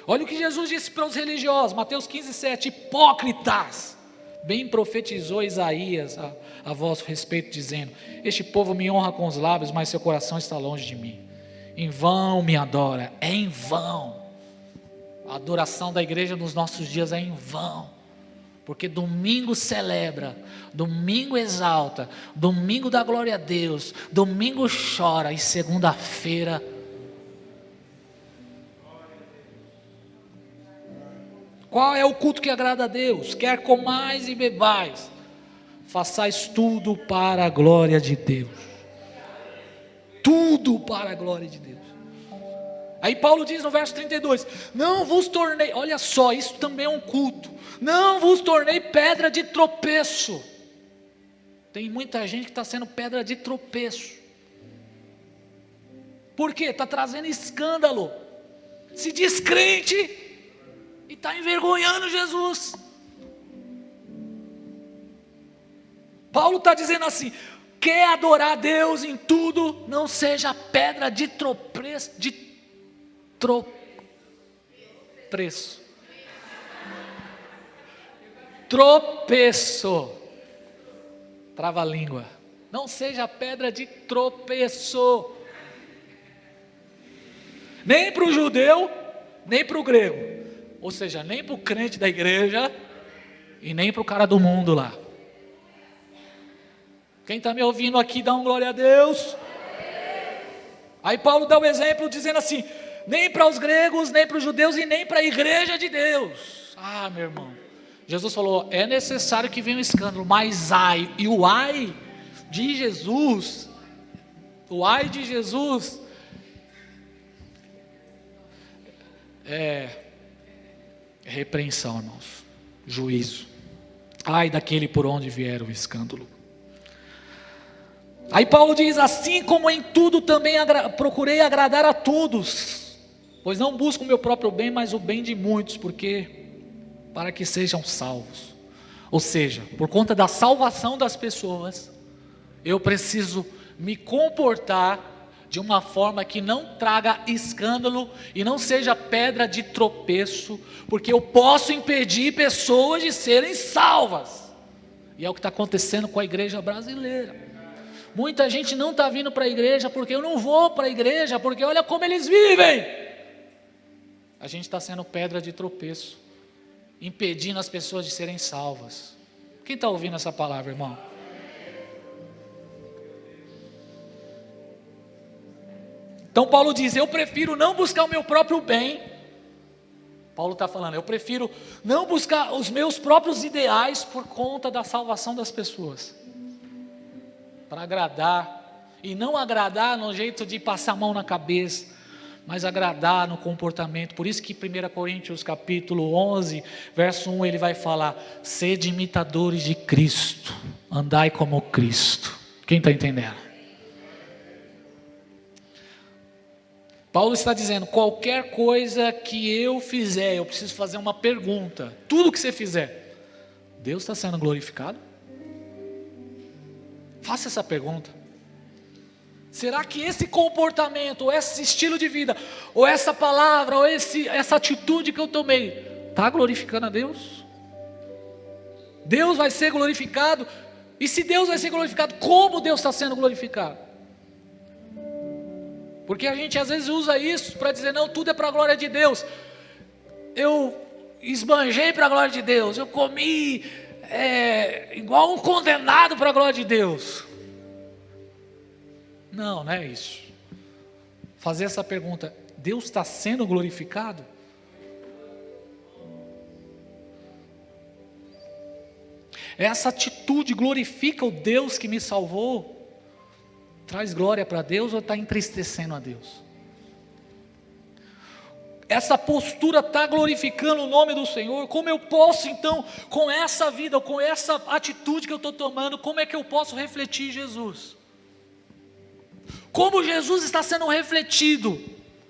Olha o que Jesus disse para os religiosos, Mateus 15,7, hipócritas, bem profetizou Isaías a vosso respeito, dizendo, este povo me honra com os lábios, mas seu coração está longe de mim, em vão me adora, é em vão, a adoração da igreja nos nossos dias é em vão, porque domingo celebra, domingo exalta, domingo dá glória a Deus, domingo chora e segunda-feira qual é o culto que agrada a Deus? Quer comais e bebais, façais tudo para a glória de Deus. Tudo para a glória de Deus. Aí Paulo diz no verso 32, não vos tornei, olha só, isso também é um culto, não vos tornei pedra de tropeço. Tem muita gente que está sendo pedra de tropeço. Por quê? Está trazendo escândalo, se diz crente e está envergonhando Jesus. Paulo está dizendo assim, quer adorar a Deus em tudo, não seja pedra de tropeço, tropeço, trava a língua, não seja pedra de tropeço, nem para o judeu, nem para o grego, ou seja, nem para o crente da igreja, e nem para o cara do mundo lá. Quem está me ouvindo aqui, dá um glória a Deus. Aí Paulo dá o exemplo dizendo assim, nem para os gregos, nem para os judeus e nem para a igreja de Deus. Ah, meu irmão, Jesus falou, é necessário que venha um escândalo, mas ai, e o ai de Jesus, é repreensão, irmãos, juízo. Ai daquele por onde vier o escândalo. Aí Paulo diz, assim como em tudo também procurei agradar a todos, pois não busco o meu próprio bem, mas o bem de muitos, para que sejam salvos. Ou seja, por conta da salvação das pessoas, eu preciso me comportar de uma forma que não traga escândalo e não seja pedra de tropeço, porque eu posso impedir pessoas de serem salvas, e é o que está acontecendo com a igreja brasileira. Muita gente não está vindo para a igreja, porque eu não vou para a igreja, porque olha como eles vivem. A gente está sendo pedra de tropeço, impedindo as pessoas de serem salvas. Quem está ouvindo essa palavra, irmão? Então Paulo diz, eu prefiro não buscar o meu próprio bem, Paulo está falando, eu prefiro não buscar os meus próprios ideais por conta da salvação das pessoas. Para agradar, e não agradar no jeito de passar a mão na cabeça, mas agradar no comportamento. Por isso que 1 Coríntios capítulo 11, verso 1, ele vai falar, sede imitadores de Cristo, andai como Cristo. Quem está entendendo? Paulo está dizendo, qualquer coisa que eu fizer, eu preciso fazer uma pergunta. Tudo que você fizer, Deus está sendo glorificado? Faça essa pergunta. Será que esse comportamento, ou esse estilo de vida, ou essa palavra, ou essa atitude que eu tomei, está glorificando a Deus? Deus vai ser glorificado? E se Deus vai ser glorificado, como Deus está sendo glorificado? Porque a gente às vezes usa isso para dizer, não, tudo é para a glória de Deus. Eu esbanjei para a glória de Deus, eu comi igual um condenado para a glória de Deus. Não, não é isso. Fazer essa pergunta, Deus está sendo glorificado? Essa atitude glorifica o Deus que me salvou? Traz glória para Deus ou está entristecendo a Deus? Essa postura está glorificando o nome do Senhor? Como eu posso então, com essa vida, com essa atitude que eu estou tomando, como é que eu posso refletir Jesus? Como Jesus está sendo refletido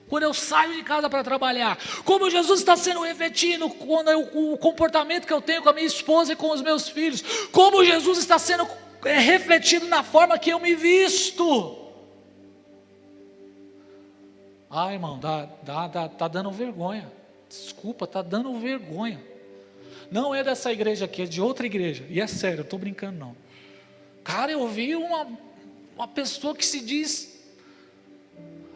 quando eu saio de casa para trabalhar? Como Jesus está sendo refletido quando o comportamento que eu tenho com a minha esposa e com os meus filhos? Como Jesus está sendo refletido na forma que eu me visto? Ah, irmão, tá dando vergonha. Desculpa, tá dando vergonha. Não é dessa igreja aqui, é de outra igreja. E é sério, eu estou brincando não. Cara, eu vi uma pessoa que se diz,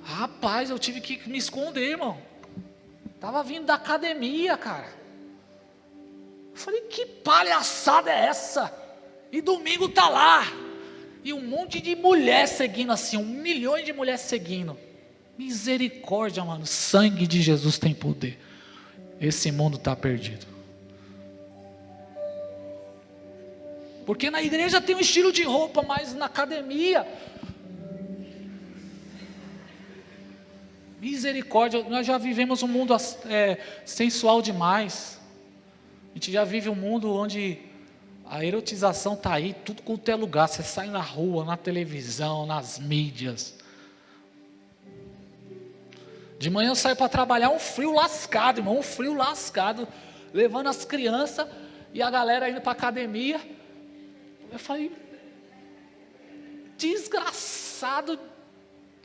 rapaz, eu tive que me esconder, irmão. Estava vindo da academia, cara. Eu falei, que palhaçada é essa? E domingo está lá. E um monte de mulher seguindo assim, 1 milhão de mulheres seguindo. Misericórdia, mano. Sangue de Jesus tem poder. Esse mundo está perdido. Porque na igreja tem um estilo de roupa, mas na academia... Misericórdia, nós já vivemos um mundo sensual demais. A gente já vive um mundo onde a erotização está aí, tudo quanto é lugar. Você sai na rua, na televisão, nas mídias. De manhã eu saio para trabalhar, um frio lascado, irmão, um frio lascado, levando as crianças e a galera indo para a academia. Eu falei, desgraçado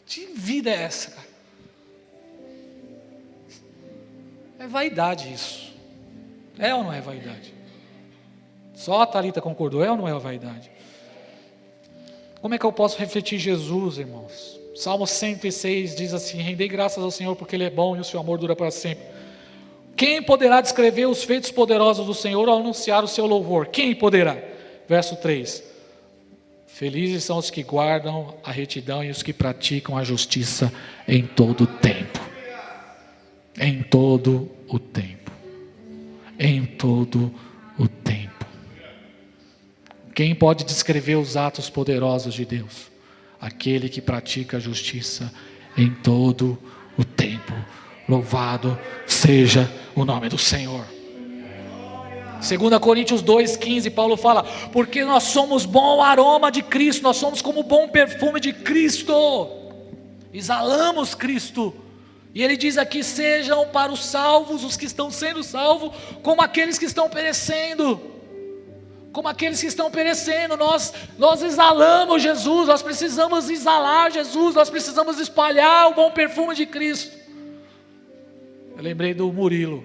de vida é essa, cara? É vaidade isso. É ou não é vaidade? Só a Thalita concordou, é ou não é a vaidade? Como é que eu posso refletir Jesus, irmãos? Salmo 106 diz assim, rendei graças ao Senhor porque Ele é bom e o seu amor dura para sempre. Quem poderá descrever os feitos poderosos do Senhor ou anunciar o seu louvor? Quem poderá? Verso 3. Felizes são os que guardam a retidão e os que praticam a justiça em todo o tempo. Em todo o tempo. Em todo o tempo. Quem pode descrever os atos poderosos de Deus? Aquele que pratica a justiça em todo o tempo. Louvado seja o nome do Senhor. 2 Coríntios 2,15, Paulo fala, porque nós somos bom aroma de Cristo, nós somos como bom perfume de Cristo, exalamos Cristo. E ele diz aqui, sejam para os salvos, os que estão sendo salvos, como aqueles que estão perecendo. Como aqueles que estão perecendo, nós exalamos Jesus, nós precisamos exalar Jesus, nós precisamos espalhar o bom perfume de Cristo. Eu lembrei do Murilo.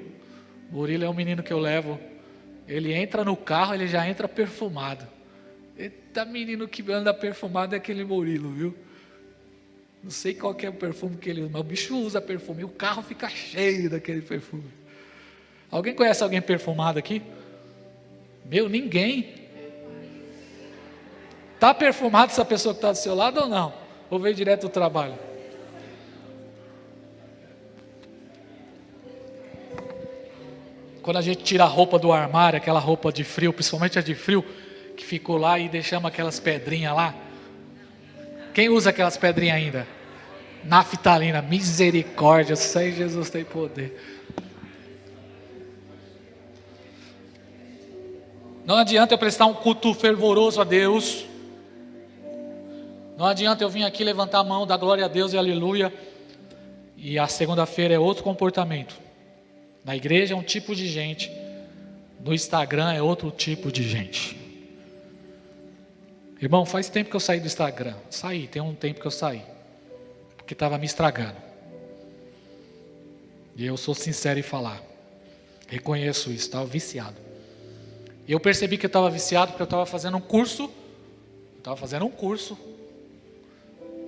Murilo é um menino que eu levo. Ele entra no carro, ele já entra perfumado. Eita, menino que anda perfumado é aquele Murilo, viu? Não sei qual que é o perfume que ele usa, mas o bicho usa perfume e o carro fica cheio daquele perfume. Alguém conhece alguém perfumado aqui? Meu, ninguém. Está perfumado essa pessoa que está do seu lado ou não? Ou veio direto do trabalho? Quando a gente tira a roupa do armário, aquela roupa de frio, principalmente a de frio, que ficou lá e deixamos aquelas pedrinhas lá. Quem usa aquelas pedrinhas ainda? Naftalina, misericórdia, só Jesus tem poder. Não adianta eu prestar um culto fervoroso a Deus. Não adianta eu vir aqui levantar a mão, dar glória a Deus e aleluia. E a segunda-feira é outro comportamento. Na igreja é um tipo de gente. No Instagram é outro tipo de gente. Irmão, faz tempo que eu saí do Instagram. Tem um tempo que eu saí. Porque estava me estragando. E eu sou sincero em falar. Reconheço isso, estava viciado. E eu percebi que eu estava viciado porque eu estava fazendo um curso.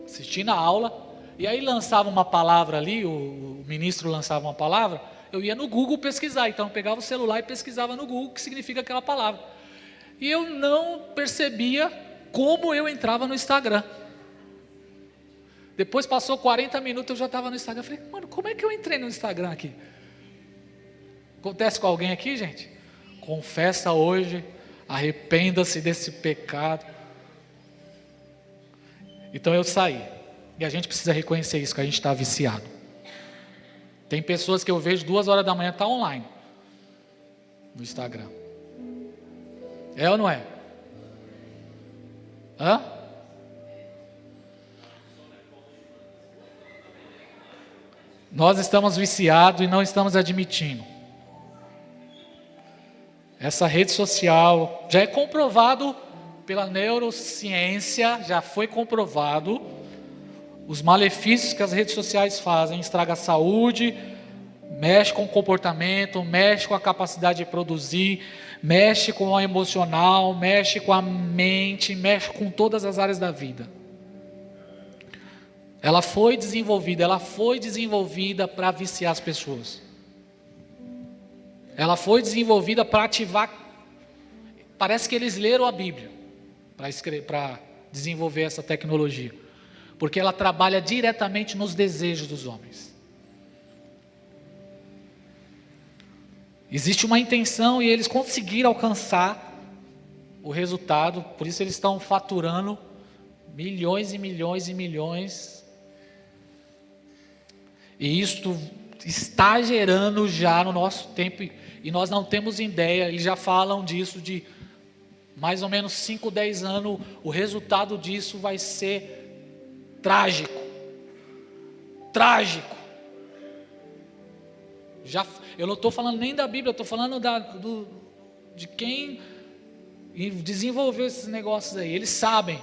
Assistindo a aula. E aí lançava uma palavra ali, o ministro lançava uma palavra. Eu ia no Google pesquisar. Então eu pegava o celular e pesquisava no Google o que significa aquela palavra. E eu não percebia como eu entrava no Instagram. Depois passou 40 minutos, eu já estava no Instagram. Eu falei, mano, como é que eu entrei no Instagram aqui? Acontece com alguém aqui, gente? Confessa hoje, arrependa-se desse pecado. Então eu saí. E a gente precisa reconhecer isso, que a gente está viciado. Tem pessoas que eu vejo 2 horas da manhã, está online. No Instagram. É ou não é? Hã? Nós estamos viciados e não estamos admitindo. Essa rede social já é comprovado pela neurociência, já foi comprovado os malefícios que as redes sociais fazem. Estraga a saúde, mexe com o comportamento, mexe com a capacidade de produzir, mexe com o emocional, mexe com a mente, mexe com todas as áreas da vida. Ela foi desenvolvida para viciar as pessoas. Ela foi desenvolvida para ativar. Parece que eles leram a Bíblia para desenvolver essa tecnologia, porque ela trabalha diretamente nos desejos dos homens. Existe uma intenção e eles conseguiram alcançar o resultado, por isso eles estão faturando milhões e milhões e milhões. E isto está gerando já no nosso tempo, e nós não temos ideia, eles já falam disso de mais ou menos 5, 10 anos, o resultado disso vai ser trágico. Trágico. Eu não estou falando nem da Bíblia, eu estou falando de quem desenvolveu esses negócios aí. Eles sabem,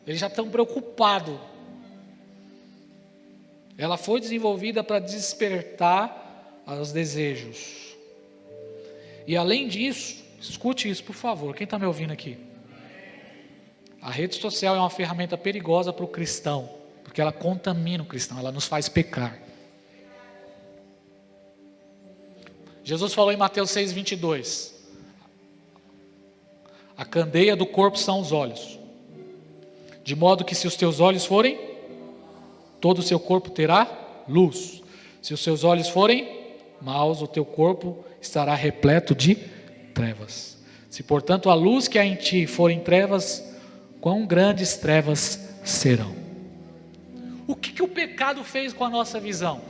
eles já estão preocupados. Ela foi desenvolvida para despertar os desejos. E além disso, escute isso por favor, quem está me ouvindo aqui? A rede social é uma ferramenta perigosa para o cristão, porque ela contamina o cristão, ela nos faz pecar. Jesus falou em Mateus 6:22, a candeia do corpo são os olhos, de modo que se os teus olhos forem, todo o seu corpo terá luz. Se os seus olhos forem maus, o teu corpo estará repleto de trevas. Se portanto a luz que há em ti for em trevas, quão grandes trevas serão. O que o pecado fez com a nossa visão?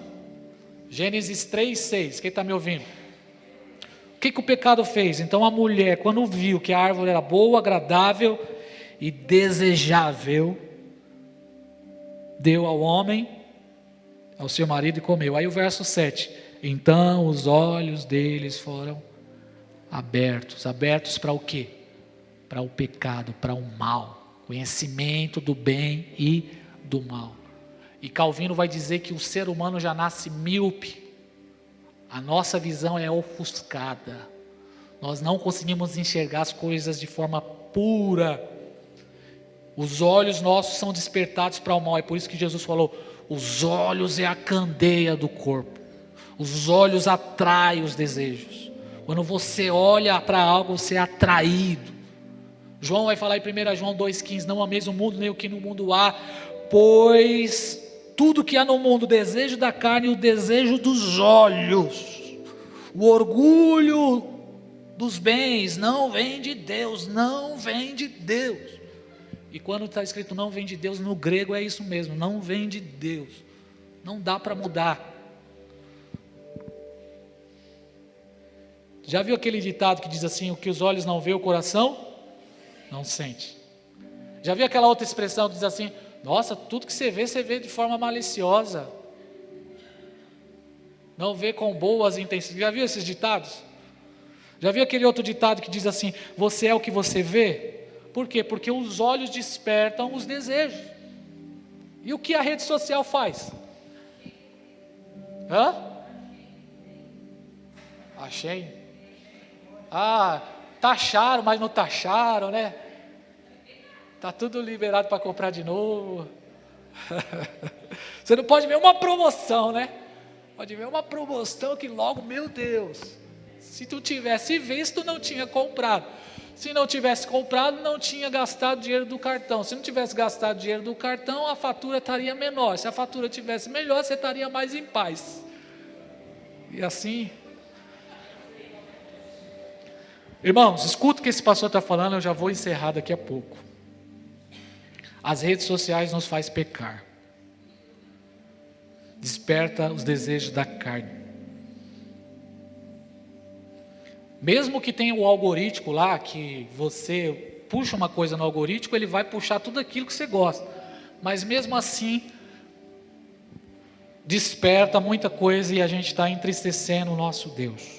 Gênesis 3:6, quem está me ouvindo? O que o pecado fez? Então a mulher, quando viu que a árvore era boa, agradável e desejável, deu ao homem, ao seu marido, e comeu. Aí o verso 7, então os olhos deles foram abertos para o quê? Para o pecado, para o mal, conhecimento do bem e do mal. E Calvino vai dizer que o ser humano já nasce míope, a nossa visão é ofuscada, nós não conseguimos enxergar as coisas de forma pura. Os olhos nossos são despertados para o mal. É por isso que Jesus falou, os olhos é a candeia do corpo. Os olhos atraem os desejos. Quando você olha para algo, você é atraído. João vai falar em 1 João 2,15, não ameis o mundo nem o que no mundo há, pois tudo que há no mundo, o desejo da carne e o desejo dos olhos, O orgulho dos bens não vem de Deus, não vem de Deus. E quando está escrito não vem de Deus, no grego é isso mesmo, não vem de Deus. Não dá para mudar. Já viu aquele ditado que diz assim, o que os olhos não vê, o coração não sente? Já viu aquela outra expressão que diz assim, nossa, tudo que você vê de forma maliciosa. Não vê com boas intenções. Já viu esses ditados? Já viu aquele outro ditado que diz assim, você é o que você vê? Por quê? Porque os olhos despertam os desejos. E o que a rede social faz? Achei. Taxaram, mas não taxaram, né? Tá tudo liberado para comprar de novo. Você não pode ver uma promoção, né? Pode ver uma promoção que logo, meu Deus, se tu tivesse visto, não tinha comprado. Se não tivesse comprado, não tinha gastado dinheiro do cartão. Se não tivesse gastado dinheiro do cartão, a fatura estaria menor. Se a fatura tivesse melhor, você estaria mais em paz. E assim... Irmãos, escuta o que esse pastor está falando, eu já vou encerrar daqui a pouco. As redes sociais nos faz pecar. Desperta os desejos da carne. Mesmo que tenha o algoritmo lá, que você puxa uma coisa no algoritmo, ele vai puxar tudo aquilo que você gosta. Mas mesmo assim, desperta muita coisa e a gente está entristecendo o nosso Deus.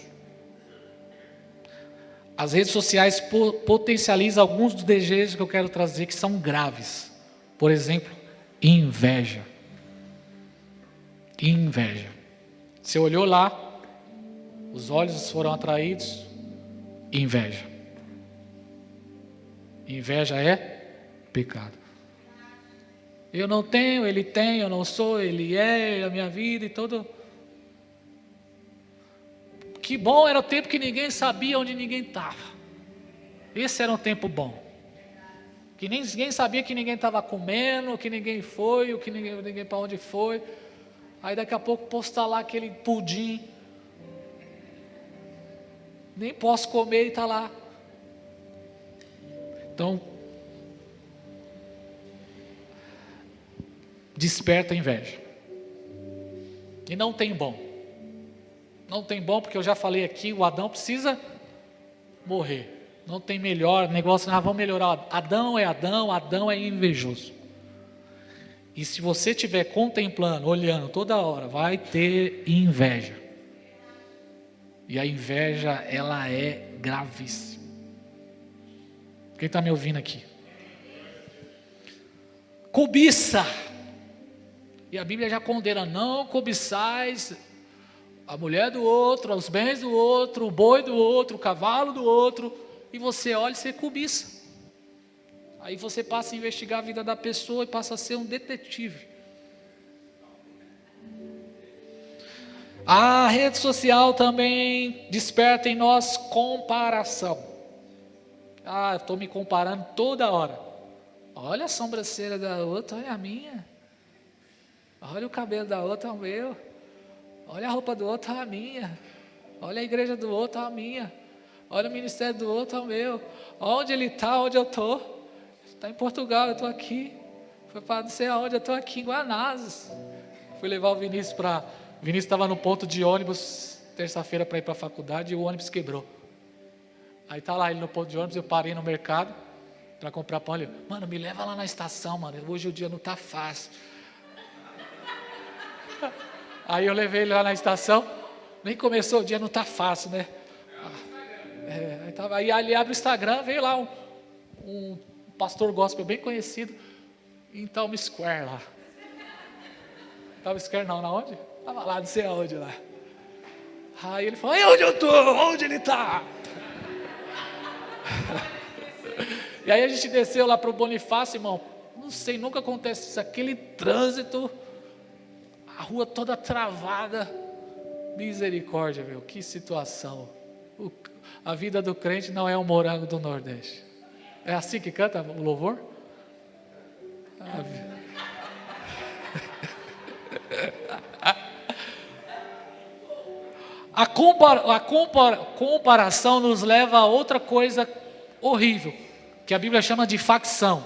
As redes sociais potencializam alguns dos desejos que eu quero trazer, que são graves. Por exemplo, inveja. Inveja. Você olhou lá, os olhos foram atraídos, inveja. Inveja é pecado. Eu não tenho, ele tem, eu não sou, ele é, a minha vida e todo. Que bom era o tempo que ninguém sabia onde ninguém estava. Esse era um tempo bom. Que ninguém sabia que ninguém estava comendo, que ninguém foi, que ninguém para onde foi. Aí daqui a pouco postar lá aquele pudim. Nem posso comer e está lá. Então, desperta a inveja. E não tem bom. Não tem bom porque eu já falei aqui, o Adão precisa morrer. Não tem melhor negócio, vamos melhorar. Adão é invejoso. E se você estiver contemplando, olhando toda hora, vai ter inveja. E a inveja, ela é gravíssima. Quem está me ouvindo aqui? Cobiça. E a Bíblia já condena, não cobiçais a mulher do outro, os bens do outro, o boi do outro, o cavalo do outro. E você olha e você cobiça. Aí você passa a investigar a vida da pessoa e passa a ser um detetive. A rede social também desperta em nós comparação. Eu estou me comparando toda hora. Olha a sobrancelha da outra, olha a minha. Olha o cabelo da outra, é o meu. Olha a roupa do outro, é a minha. Olha a igreja do outro, é a minha. Olha o ministério do outro, é o meu. Onde ele está, onde eu estou. Está em Portugal, eu estou aqui. Foi para não sei aonde, eu estou aqui em Guanazes. Fui levar o Vinícius para... O Vinícius estava no ponto de ônibus, terça-feira para ir para a faculdade, e o ônibus quebrou. Aí está lá ele no ponto de ônibus, eu parei no mercado para comprar pão. Ele, mano, me leva lá na estação, mano. Hoje o dia não está fácil. Aí eu levei ele lá na estação. Nem começou, o dia não está fácil, né? Aí ele abre o Instagram, veio lá um pastor gospel bem conhecido em Times Square lá. Times Square não, na onde? Estava lá, não sei aonde lá. Aí ele falou, onde eu estou? Onde ele está? E aí a gente desceu lá para o Bonifácio, irmão. Não sei, nunca acontece isso. Aquele trânsito, a rua toda travada. Misericórdia, meu, que situação. A vida do crente não é um morango do Nordeste. É assim que canta o louvor? Comparação nos leva a outra coisa horrível, que a Bíblia chama de facção,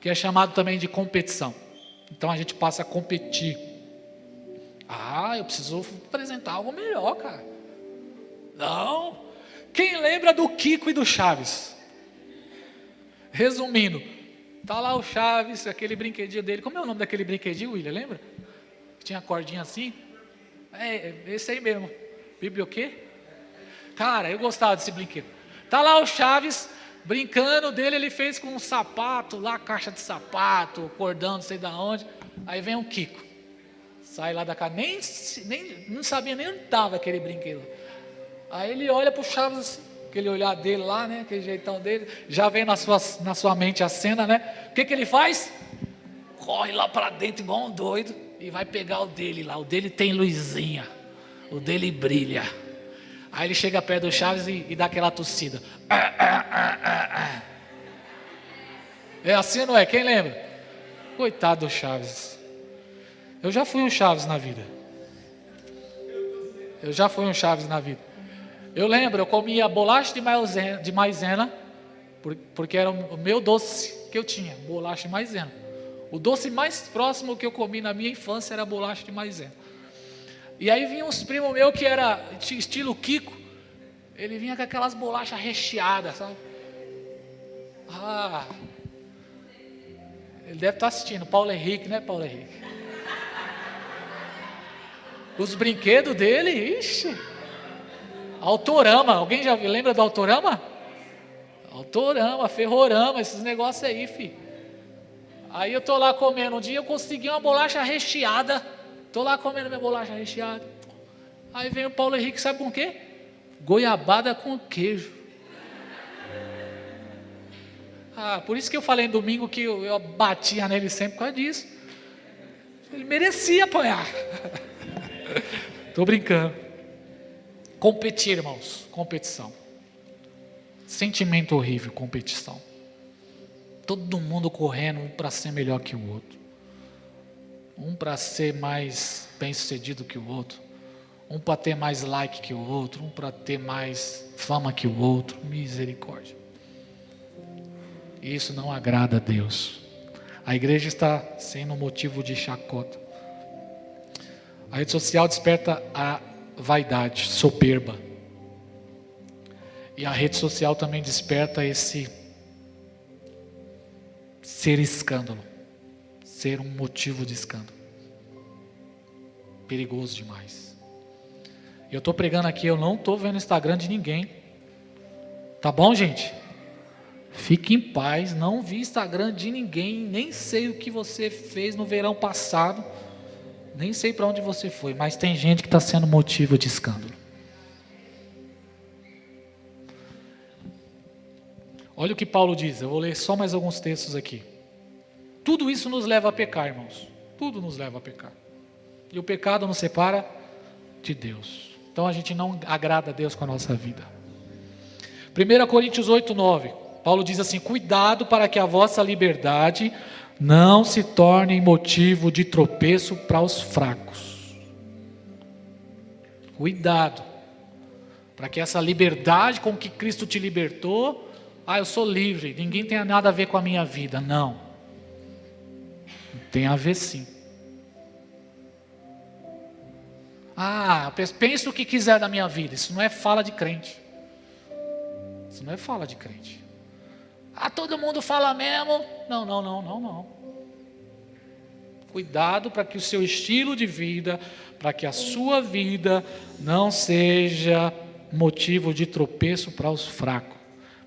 que é chamado também de competição. Então a gente passa a competir. Eu preciso apresentar algo melhor, cara. Não. Quem lembra do Kiko e do Chaves? Resumindo, tá lá o Chaves, aquele brinquedinho dele. Como é o nome daquele brinquedinho, William? Lembra? Tinha a cordinha assim. Esse aí mesmo. Bíblia o quê? Cara, eu gostava desse brinquedo. Tá lá o Chaves brincando dele, ele fez com um sapato, lá caixa de sapato, cordão, não sei da onde. Aí vem o Kiko. Sai lá da casa, não sabia nem onde estava aquele brinquedo. Aí ele olha pro Chaves assim, aquele olhar dele lá, né? Aquele jeitão dele, já vem na sua mente a cena, né? O que ele faz? Corre lá para dentro igual um doido e vai pegar o dele lá. O dele tem luzinha, o dele brilha. Aí ele chega perto do Chaves e dá aquela tossida. É assim, não é? Quem lembra? Coitado do Chaves. Eu já fui um Chaves na vida. Eu lembro, eu comia bolacha de maisena, porque era o meu doce que eu tinha, bolacha de maisena. O doce mais próximo que eu comi na minha infância era bolacha de maisena. E aí vinha uns primos meus que era estilo Kiko, ele vinha com aquelas bolachas recheadas, sabe? Ele deve estar assistindo, Paulo Henrique, né, Paulo Henrique? Os brinquedos dele, ixi. Autorama, alguém já lembra do Autorama? Autorama, Ferrorama, esses negócios aí, filho. Aí eu tô lá comendo, um dia eu consegui uma bolacha recheada. Tô lá comendo minha bolacha recheada. Aí vem o Paulo Henrique, sabe com o quê? Goiabada com queijo. Por isso que eu falei no domingo que eu batia nele sempre por causa disso. Ele merecia apanhar. Tô brincando. Competir, irmãos, competição. Sentimento horrível, competição. Todo mundo correndo, um para ser melhor que o outro. Um para ser mais bem sucedido que o outro. Um para ter mais like que o outro. Um para ter mais fama que o outro. Misericórdia. Isso não agrada a Deus. A igreja está sendo motivo de chacota. A rede social desperta a vaidade, soberba. E a rede social também desperta esse ser escândalo, ser um motivo de escândalo. Perigoso demais. Eu estou pregando aqui, eu não estou vendo o Instagram de ninguém. Tá bom, gente? Fique em paz, não vi Instagram de ninguém, nem sei o que você fez no verão passado. Nem sei para onde você foi, mas tem gente que está sendo motivo de escândalo. Olha o que Paulo diz, eu vou ler só mais alguns textos aqui. Tudo isso nos leva a pecar, irmãos. Tudo nos leva a pecar. E o pecado nos separa de Deus. Então a gente não agrada a Deus com a nossa vida. 1 Coríntios 8:9, Paulo diz assim: cuidado para que a vossa liberdade não se torne motivo de tropeço para os fracos. Cuidado, para que essa liberdade com que Cristo te libertou, eu sou livre, ninguém tem nada a ver com a minha vida. Não, tem a ver sim. Pensa o que quiser da minha vida, isso não é fala de crente. Isso não é fala de crente. Todo mundo fala mesmo. Não. Cuidado para que o seu estilo de vida, para que a sua vida não seja motivo de tropeço para os fracos.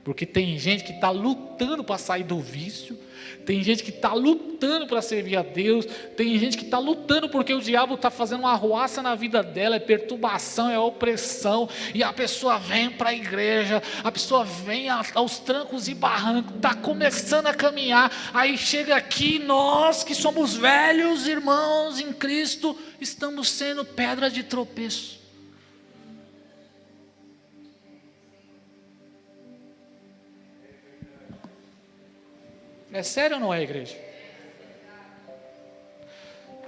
Porque tem gente que está lutando para sair do vício, tem gente que está lutando para servir a Deus, tem gente que está lutando porque o diabo está fazendo uma arruaça na vida dela, é perturbação, é opressão, e a pessoa vem para a igreja, a pessoa vem aos trancos e barrancos, está começando a caminhar, aí chega aqui, nós que somos velhos irmãos em Cristo, estamos sendo pedra de tropeço. É sério ou não é, igreja?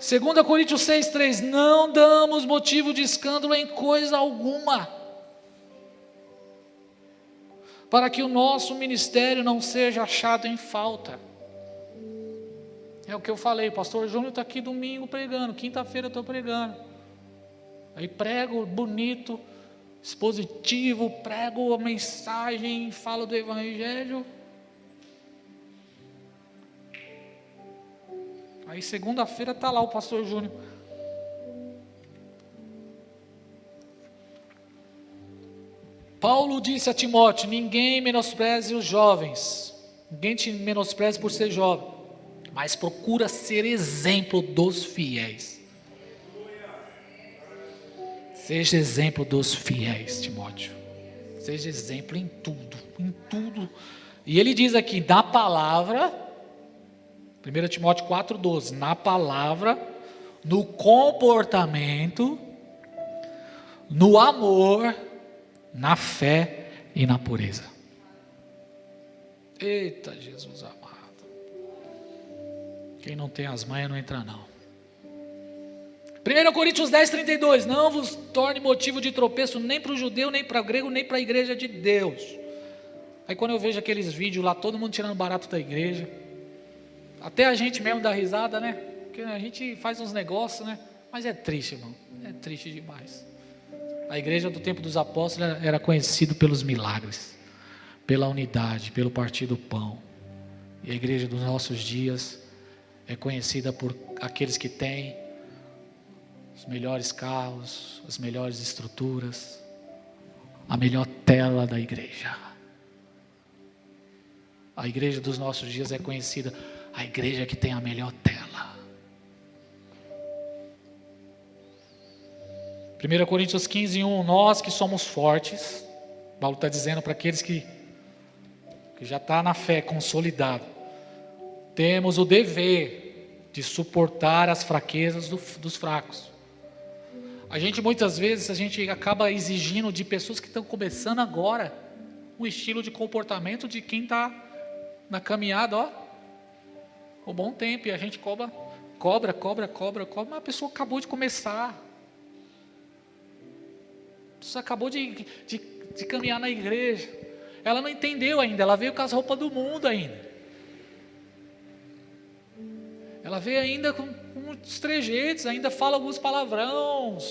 2 Coríntios 6,3: não damos motivo de escândalo em coisa alguma, para que o nosso ministério não seja achado em falta. É o que eu falei, o pastor Júnior está aqui domingo pregando, quinta-feira eu estou pregando, aí prego bonito, expositivo, prego a mensagem, falo do evangelho, aí segunda-feira está lá o pastor Júnior. Paulo disse a Timóteo: ninguém menospreze os jovens, ninguém te menospreze por ser jovem, mas procura ser exemplo dos fiéis. Seja exemplo dos fiéis, Timóteo. Seja exemplo em tudo, em tudo. E ele diz aqui, na palavra, 1 Timóteo 4,12, na palavra, no comportamento, no amor, na fé e na pureza. Eita, Jesus amado. Quem não tem as manhas não entra não. 1 Coríntios 10,32, não vos torne motivo de tropeço nem para o judeu, nem para o grego, nem para a igreja de Deus. Aí quando eu vejo aqueles vídeos lá, todo mundo tirando barato da igreja, até a gente mesmo dá risada, né? Porque a gente faz uns negócios, né? Mas é triste, irmão, é triste demais. A igreja do tempo dos apóstolos era conhecida pelos milagres, pela unidade, pelo partir do pão. E a igreja dos nossos dias é conhecida por aqueles que têm os melhores carros, as melhores estruturas, a melhor tela da igreja. A igreja dos nossos dias é conhecida, a igreja que tem a melhor tela. 1 Coríntios 15:1, nós que somos fortes, Paulo está dizendo para aqueles que já está na fé consolidado, temos o dever de suportar as fraquezas dos fracos. A gente muitas vezes, a gente acaba exigindo de pessoas que estão começando agora, um estilo de comportamento de quem está na caminhada, ó, um bom tempo, e a gente cobra, mas a pessoa acabou de começar, a pessoa acabou de caminhar na igreja, ela não entendeu ainda, ela veio com as roupas do mundo ainda, ela veio ainda com muitos trejeitos, ainda fala alguns palavrões,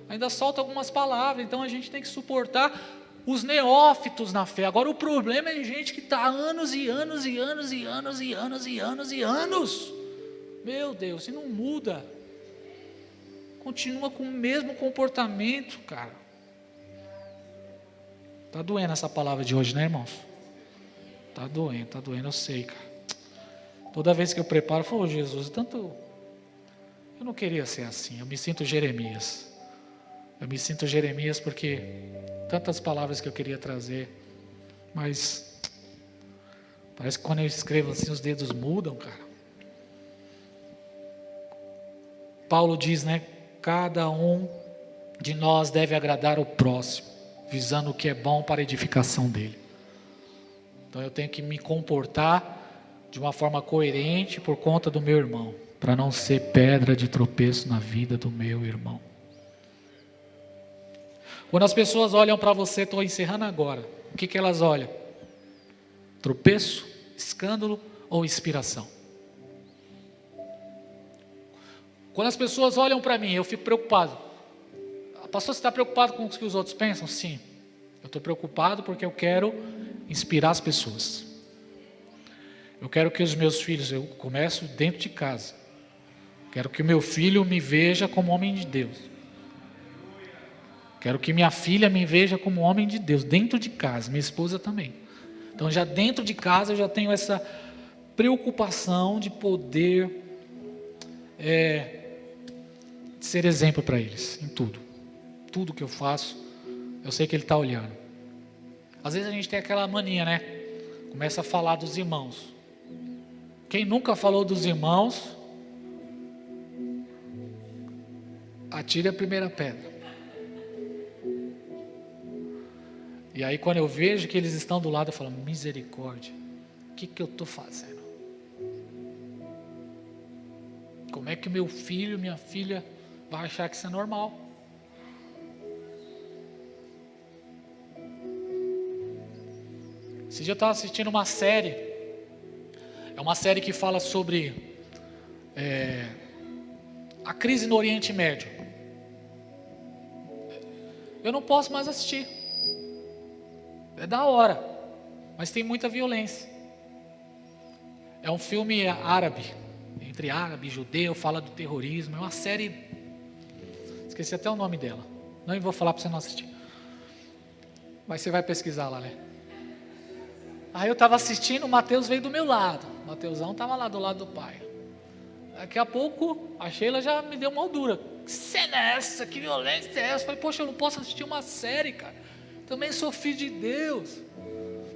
ainda solta algumas palavras, então a gente tem que suportar os neófitos na fé. Agora o problema é gente que está há anos e anos e anos e anos e anos e anos e anos, meu Deus, e não muda, continua com o mesmo comportamento, cara. Está doendo essa palavra de hoje, né, irmãos? Está doendo, eu sei, cara. Toda vez que eu preparo, eu falo, Jesus, eu não queria ser assim, eu me sinto Jeremias. Eu me sinto Jeremias porque tantas palavras que eu queria trazer, mas parece que quando eu escrevo assim, os dedos mudam, cara. Paulo diz, né? Cada um de nós deve agradar o próximo, visando o que é bom para a edificação dele. Então eu tenho que me comportar de uma forma coerente por conta do meu irmão, para não ser pedra de tropeço na vida do meu irmão. Quando as pessoas olham para você, estou encerrando agora, o que elas olham? Tropeço, escândalo ou inspiração? Quando as pessoas olham para mim, eu fico preocupado. Pastor, você está preocupado com o que os outros pensam? Sim, eu estou preocupado porque eu quero inspirar as pessoas. Eu quero que os meus filhos, eu começo dentro de casa, quero que o meu filho me veja como homem de Deus. Quero que minha filha me veja como homem de Deus, dentro de casa, minha esposa também. Então já dentro de casa eu já tenho essa preocupação de poder ser exemplo para eles, em tudo. Tudo que eu faço, eu sei que ele está olhando. Às vezes a gente tem aquela mania, né? Começa a falar dos irmãos. Quem nunca falou dos irmãos, atire a primeira pedra. E aí quando eu vejo que eles estão do lado, eu falo, misericórdia, o que eu estou fazendo? Como é que meu filho, minha filha vai achar que isso é normal? Esse dia eu estava assistindo uma série. É uma série que fala sobre a crise no Oriente Médio. Eu não posso mais assistir. É da hora, mas tem muita violência. É um filme árabe, entre árabe e judeu, fala do terrorismo. É uma série, esqueci até o nome dela. Não vou falar para você não assistir. Mas você vai pesquisar lá, né? Aí eu estava assistindo, o Mateus veio do meu lado. O Mateusão estava lá do lado do pai. Daqui a pouco, a Sheila já me deu uma dura. Que cena é essa? Que violência é essa? Eu falei, poxa, eu não posso assistir uma série, cara. Também sou filho de Deus.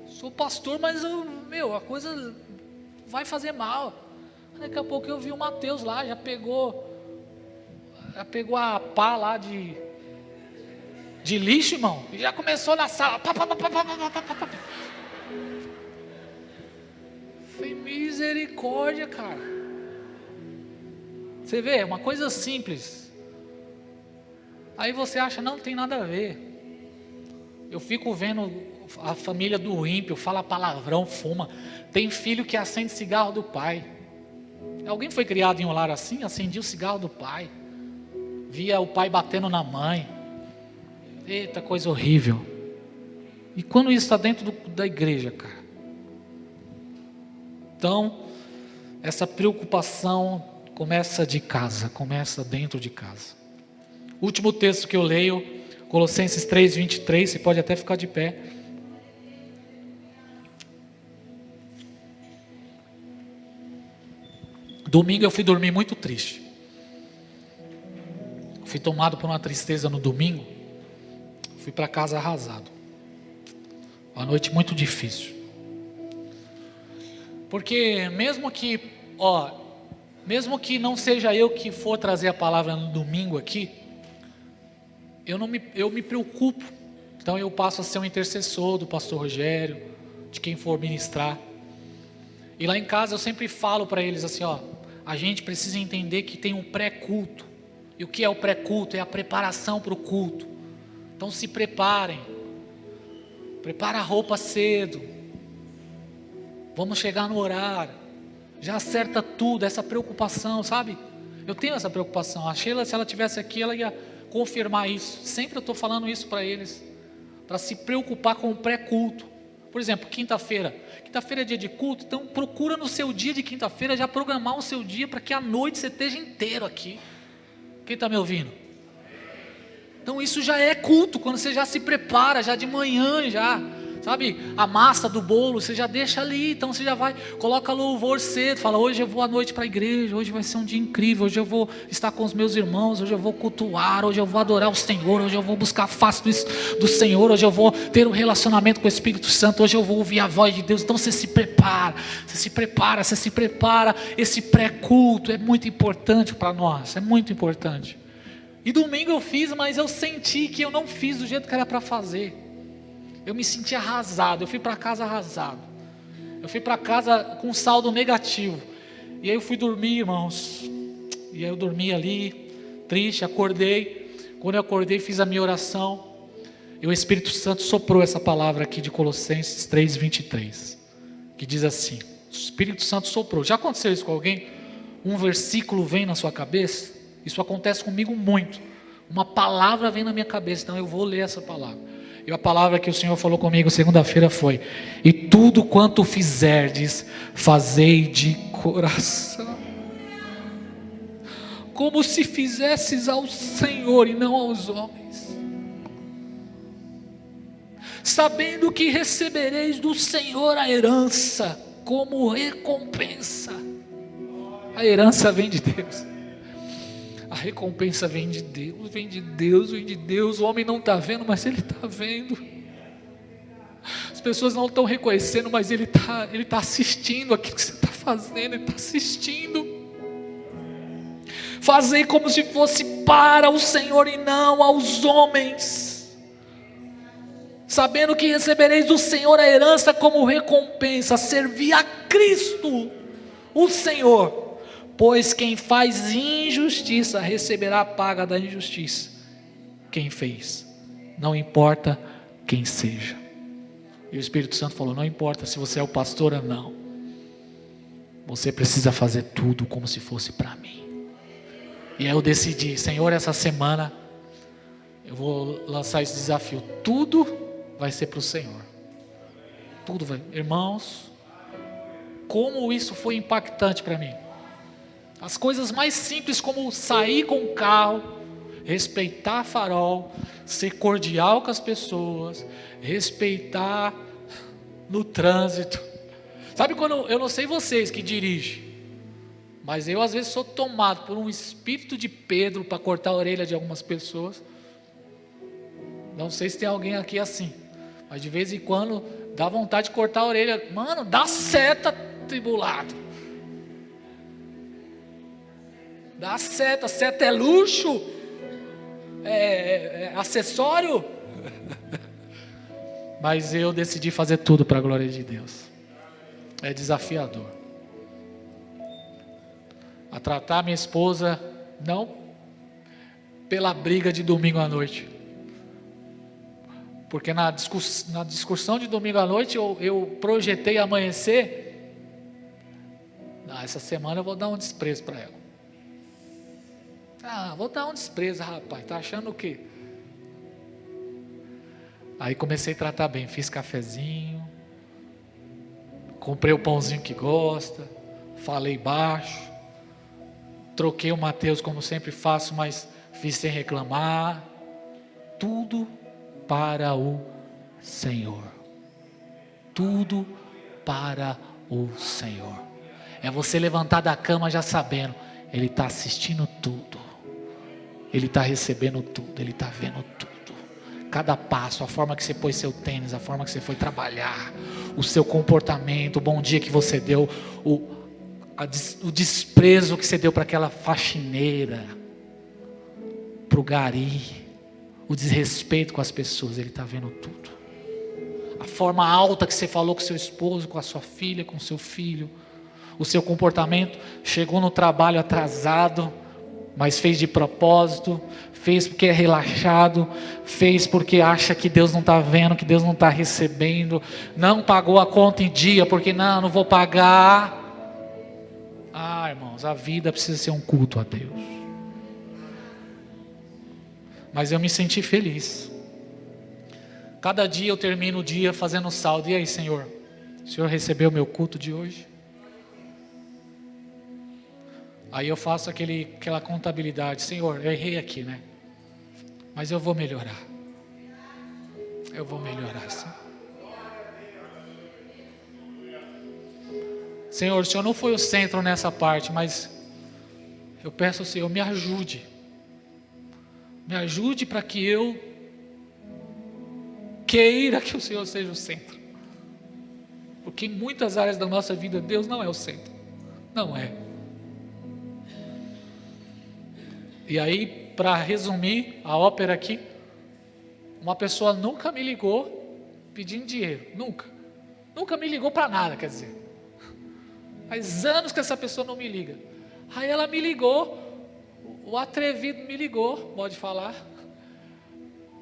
Sou pastor, mas a coisa vai fazer mal. Daqui a pouco eu vi o Mateus lá, já pegou a pá lá de lixo, irmão. E já começou na sala. Foi misericórdia, cara. Você vê, é uma coisa simples. Aí você acha, não tem nada a ver. Eu fico vendo a família do ímpio, fala palavrão, fuma. Tem filho que acende cigarro do pai. Alguém foi criado em um lar assim? Acendia o cigarro do pai. Via o pai batendo na mãe. Eita, coisa horrível. E quando isso está dentro da igreja, cara? Então, essa preocupação começa de casa, começa dentro de casa. O último texto que eu leio, Colossenses 3:23, você pode até ficar de pé. Domingo eu fui dormir muito triste. Fui tomado por uma tristeza no domingo. Fui para casa arrasado. Uma noite muito difícil. Porque mesmo que não seja eu que for trazer a palavra no domingo aqui, eu me preocupo. Então eu passo a ser um intercessor do pastor Rogério, de quem for ministrar. E lá em casa eu sempre falo para eles assim, a gente precisa entender que tem um pré-culto. E o que é o pré-culto? É a preparação para o culto. Então se preparem. Prepara a roupa cedo. Vamos chegar no horário. Já acerta tudo, essa preocupação, sabe? Eu tenho essa preocupação. A Sheila, se ela estivesse aqui, ela ia confirmar isso. Sempre eu estou falando isso para eles. Para se preocupar com o pré-culto. Por exemplo, quinta-feira. Quinta-feira é dia de culto, então procura no seu dia de quinta-feira já programar o seu dia para que à noite você esteja inteiro aqui. Quem está me ouvindo? Então isso já é culto, quando você já se prepara, já de manhã já. Sabe, a massa do bolo, você já deixa ali, então você já vai, coloca louvor cedo, fala, hoje eu vou à noite para a igreja, hoje vai ser um dia incrível, hoje eu vou estar com os meus irmãos, hoje eu vou cultuar, hoje eu vou adorar o Senhor, hoje eu vou buscar a face do Senhor, hoje eu vou ter um relacionamento com o Espírito Santo, hoje eu vou ouvir a voz de Deus. Então você se prepara, esse pré-culto é muito importante para nós, é muito importante. E domingo eu fiz, mas eu senti que eu não fiz do jeito que era para fazer. Eu me senti arrasado, eu fui para casa arrasado. Eu fui para casa com saldo negativo. E aí eu fui dormir, irmãos. E aí eu dormi ali, triste, acordei. Quando eu acordei, fiz a minha oração. E o Espírito Santo soprou essa palavra aqui de Colossenses 3:23. Que diz assim, o Espírito Santo soprou. Já aconteceu isso com alguém? Um versículo vem na sua cabeça? Isso acontece comigo muito. Uma palavra vem na minha cabeça, então eu vou ler essa palavra. E a palavra que o Senhor falou comigo segunda-feira foi: e tudo quanto fizerdes, fazei de coração, como se fizesses ao Senhor e não aos homens, sabendo que recebereis do Senhor a herança como recompensa. A herança vem de Deus. A recompensa vem de Deus, vem de Deus, vem de Deus. O homem não está vendo, mas ele está vendo. As pessoas não estão reconhecendo, mas ele está assistindo aquilo que você está fazendo, ele está assistindo. Fazei como se fosse para o Senhor e não aos homens, sabendo que recebereis do Senhor a herança como recompensa. Servir a Cristo, o Senhor, Pois quem faz injustiça receberá a paga da injustiça. Quem fez, não importa quem seja. E o Espírito Santo falou: não importa se você é o pastor ou não, você precisa fazer tudo como se fosse para mim. E aí eu decidi: Senhor, essa semana eu vou lançar esse desafio. Tudo vai ser para o Senhor. Tudo vai. Irmãos, como isso foi impactante para mim. As coisas mais simples, como sair com o carro, respeitar farol, ser cordial com as pessoas, respeitar no trânsito. Sabe quando, eu não sei vocês que dirigem, mas eu às vezes sou tomado por um espírito de Pedro para cortar a orelha de algumas pessoas. Não sei se tem alguém aqui assim, mas de vez em quando dá vontade de cortar a orelha. Mano, dá seta, tribulado. Dá seta, seta é luxo, é acessório. Mas eu decidi fazer tudo para a glória de Deus. É desafiador. A tratar minha esposa não pela briga de domingo à noite, porque na discussão de domingo à noite eu projetei amanhecer. Essa semana eu vou dar um desprezo para ela. Vou dar um desprezo, rapaz, tá achando o quê? Aí comecei a tratar bem, fiz cafezinho, comprei o pãozinho que gosta, falei baixo, troquei o Mateus como sempre faço, mas fiz sem reclamar. Tudo para o Senhor. Tudo para o Senhor. É você levantar da cama já sabendo, Ele está assistindo tudo, Ele está recebendo tudo, Ele está vendo tudo. Cada passo, a forma que você pôs seu tênis, a forma que você foi trabalhar, o seu comportamento, o bom dia que você deu, o desprezo que você deu para aquela faxineira, para o gari, o desrespeito com as pessoas, Ele está vendo tudo. A forma alta que você falou com seu esposo, com a sua filha, com seu filho, o seu comportamento, chegou no trabalho atrasado, mas fez de propósito, fez porque é relaxado, fez porque acha que Deus não está vendo, que Deus não está recebendo, não pagou a conta em dia, porque não vou pagar. Irmãos, a vida precisa ser um culto a Deus. Mas eu me senti feliz. Cada dia eu termino o dia fazendo saldo. E aí, Senhor? O Senhor recebeu o meu culto de hoje? Aí eu faço aquela contabilidade. Senhor, eu errei aqui, né? Mas eu vou melhorar. Eu vou melhorar, sim. Senhor, o Senhor não foi o centro nessa parte, mas eu peço ao Senhor, me ajude. Me ajude para que eu queira que o Senhor seja o centro. Porque em muitas áreas da nossa vida, Deus não é o centro. Não é. E aí, para resumir a ópera aqui, uma pessoa nunca me ligou pedindo dinheiro. Nunca me ligou para nada, quer dizer. Faz anos que essa pessoa não me liga. Aí ela me ligou, o atrevido me ligou, pode falar,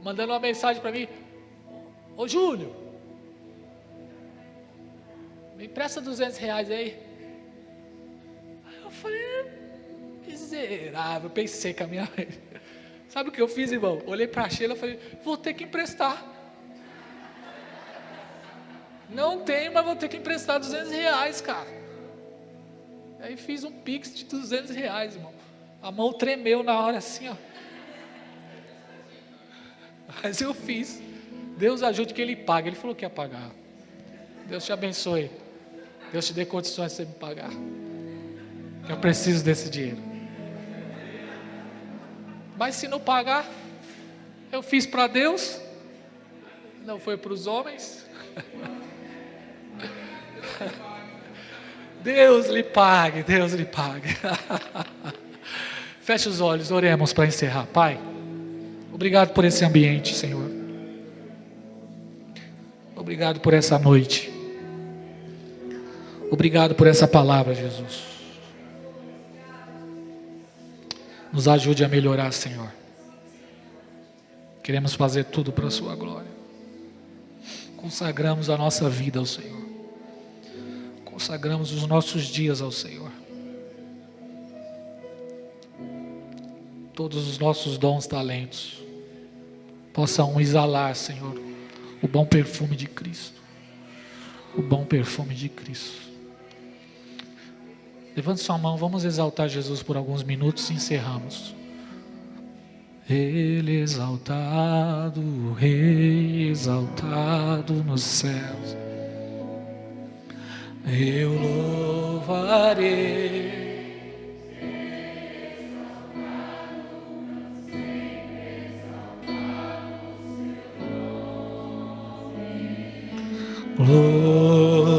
mandando uma mensagem para mim: ô Júlio, me empresta R$200 aí. Aí eu falei: miserável, pensei com a minha mãe. Sabe o que eu fiz, irmão? Olhei para a Sheila e falei: vou ter que emprestar. Não tenho, mas vou ter que emprestar R$200, cara. Aí fiz um pix de R$200, irmão. A mão tremeu na hora assim, ó. Mas eu fiz. Deus ajude que Ele pague. Ele falou que ia pagar. Deus te abençoe. Deus te dê condições de você me pagar. Eu preciso desse dinheiro. Mas se não pagar, eu fiz para Deus, não foi para os homens. Deus lhe pague, Deus lhe pague. Feche os olhos, oremos para encerrar. Pai, obrigado por esse ambiente, Senhor. Obrigado por essa noite. Obrigado por essa palavra, Jesus. Nos ajude a melhorar, Senhor. Queremos fazer tudo para a sua glória. Consagramos a nossa vida ao Senhor. Consagramos os nossos dias ao Senhor. Todos os nossos dons, talentos possam exalar, Senhor, o bom perfume de Cristo. O bom perfume de Cristo. Levante sua mão, vamos exaltar Jesus por alguns minutos e encerramos. Ele exaltado, o Rei exaltado nos céus. Eu louvarei. Louvarei,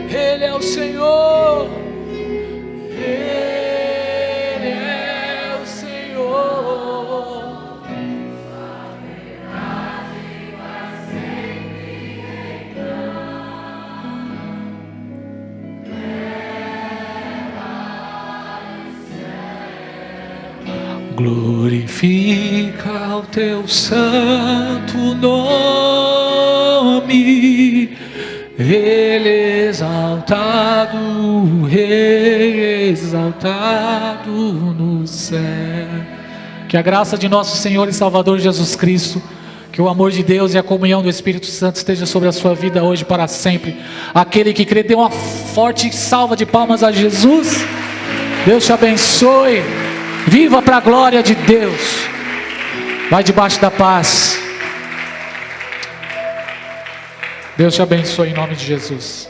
Ele é o Senhor, Ele é o Senhor. A verdade vai sempre reinar. Glorifica o teu santo nome, Ele exaltado, Rei exaltado no céu. Que a graça de nosso Senhor e Salvador Jesus Cristo, que o amor de Deus e a comunhão do Espírito Santo esteja sobre a sua vida hoje para sempre. Aquele que crê, dê uma forte salva de palmas a Jesus. Deus te abençoe. Viva para a glória de Deus. Vai debaixo da paz. Deus te abençoe em nome de Jesus.